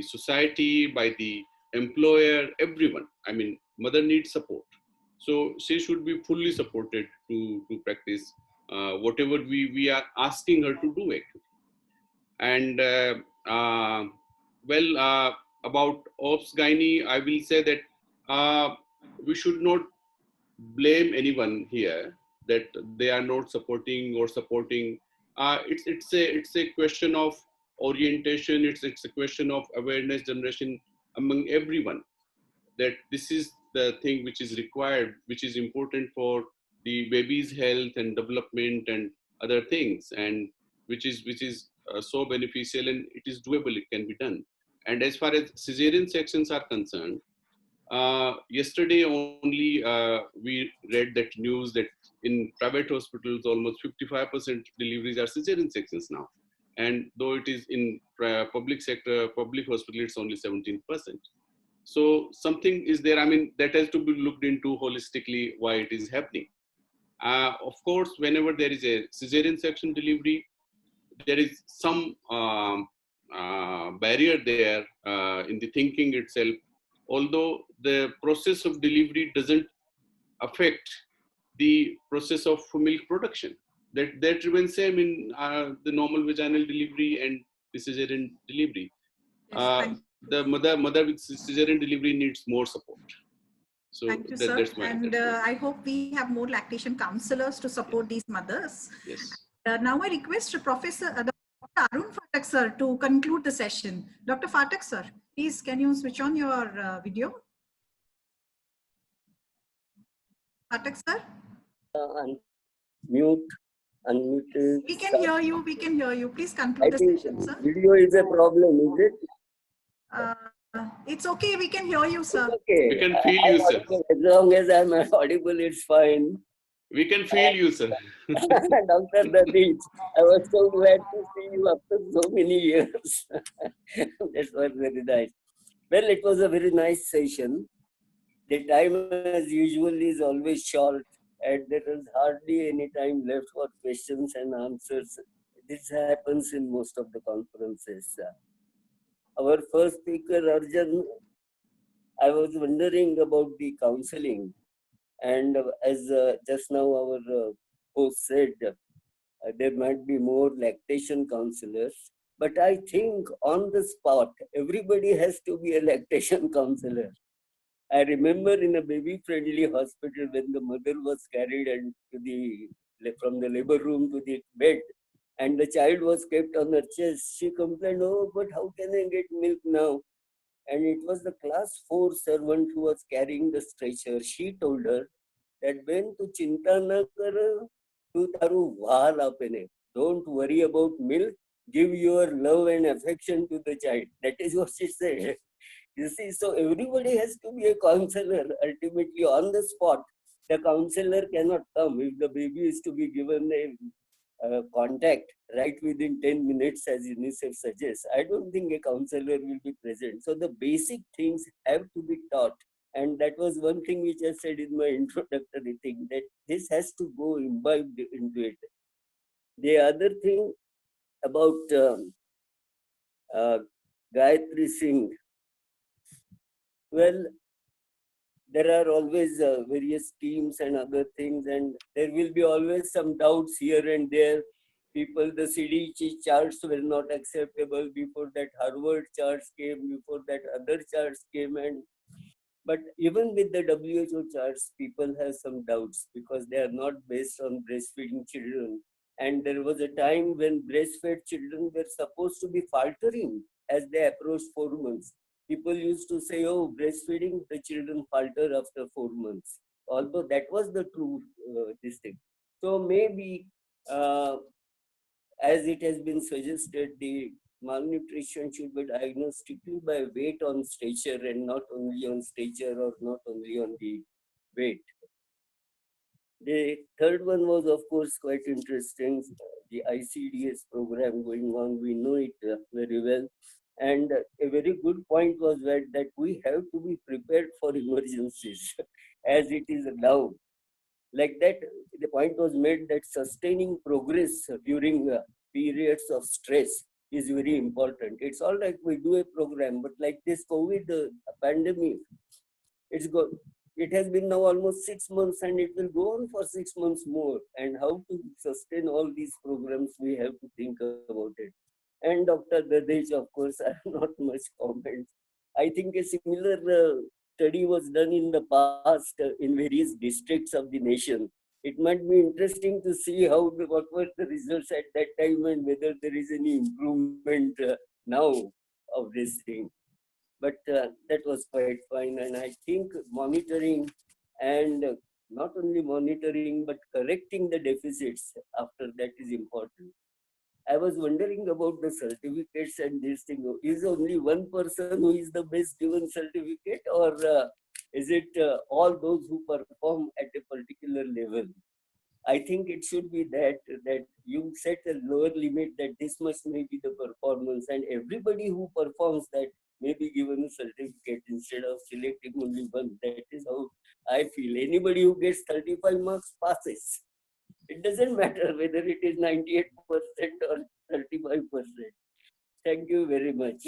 society, by the employer, everyone. I mean, mother needs support, so she should be fully supported to practice whatever we are asking her to do actually. And about OBS gynae, I will say that we should not blame anyone here that they are not supporting or supporting. It's a question of orientation. It's a question of awareness generation among everyone, that this is the thing which is required, which is important for the baby's health and development and other things, and which is so beneficial, and it is doable, it can be done. And as far as cesarean sections are concerned, yesterday only we read that news that in private hospitals almost 55% deliveries are cesarean sections now, and though it is in public sector, public hospital, it's only 17%. So something is there. I mean, that has to be looked into holistically why it is happening. Of course, whenever there is a cesarean section delivery, there is some barrier there in the thinking itself. Although the process of delivery doesn't affect the process of milk production, that remains same in the normal vaginal delivery and the cesarean delivery. Yes, the mother with cesarean delivery needs more support. So thank you, sir. That's my and I hope we have more lactation counselors to support these mothers. Yes. Now I request Professor Dr. Arun Phatak sir to conclude the session. Dr. Phatak sir. Please, can you switch on your video? Pathak sir? Unmuted. We can hear you. We can hear you. Please I conclude the think session, sir. video is a problem, is it? It's okay. We can hear you, sir. Okay. We can feel you, sir. As long as I'm audible, it's fine. We can feel you, sir. Dr. Dadich, I was so glad to see you after so many years. That was very nice. Well, it was a very nice session. The time, as usual, is always short, and there is hardly any time left for questions and answers. This happens in most of the conferences. Our first speaker, Arjun, I was wondering about the counseling. And as just now our host said, there might be more lactation counselors. But I think on the spot, everybody has to be a lactation counselor. I remember in a baby-friendly hospital when the mother was carried and from the labor room to the bed, and the child was kept on her chest. She complained, "Oh, but how can I get milk now?" And it was the class 4 servant who was carrying the stretcher. She told her that when tu chinta na kar, tu taru wal apene. Don't worry about milk. Give your love and affection to the child. That is what she said. You see, so everybody has to be a counselor ultimately on the spot. The counselor cannot come if the baby is to be given a contact right within 10 minutes as UNICEF suggests. I don't think a counselor will be present. So the basic things have to be taught. And that was one thing which I said in my introductory thing, that this has to go imbibed into it. The other thing about Gayatri Singh, well, there are always various teams and other things, and there will be always some doubts here and there. People, the CDC charts were not acceptable. Before that, Harvard charts came. Before that, other charts came. But even with the WHO charts, people have some doubts because they are not based on breastfeeding children. And there was a time when breastfed children were supposed to be faltering as they approached 4 months. People used to say, "Oh, breastfeeding, the children falter after 4 months." Although that was the true this thing. So maybe, as it has been suggested, the malnutrition should be diagnosed strictly by weight on stature and not only on stature or not only on the weight. The third one was, of course, quite interesting. The ICDS program going on, we know it very well. And a very good point was that we have to be prepared for emergencies as it is now. Like that, the point was made that sustaining progress during periods of stress is very important. It's all right, we do a program, but like this COVID pandemic, it has been now almost 6 months and it will go on for 6 months more. And how to sustain all these programs, we have to think about it. And Dr. Dadej, of course, I have not much comments. I think a similar study was done in the past in various districts of the nation. It might be interesting to see what were the results at that time and whether there is any improvement now of this thing. But that was quite fine. And I think monitoring and not only monitoring, but correcting the deficits after that is important. I was wondering about the certificates and this thing. Is only one person who is the best given certificate, or is it all those who perform at a particular level? I think it should be that you set a lower limit that this much may be the performance, and everybody who performs that may be given a certificate instead of selecting only one. That is how I feel. Anybody who gets 35 marks passes. It doesn't matter whether it is 98% or 35%. Thank you very much.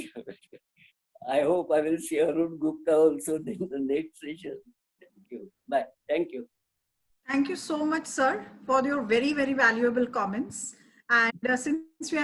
I hope I will see Arun Gupta also in the next session. Thank you. Bye. Thank you. Thank you so much, sir, for your very, very valuable comments. And since we are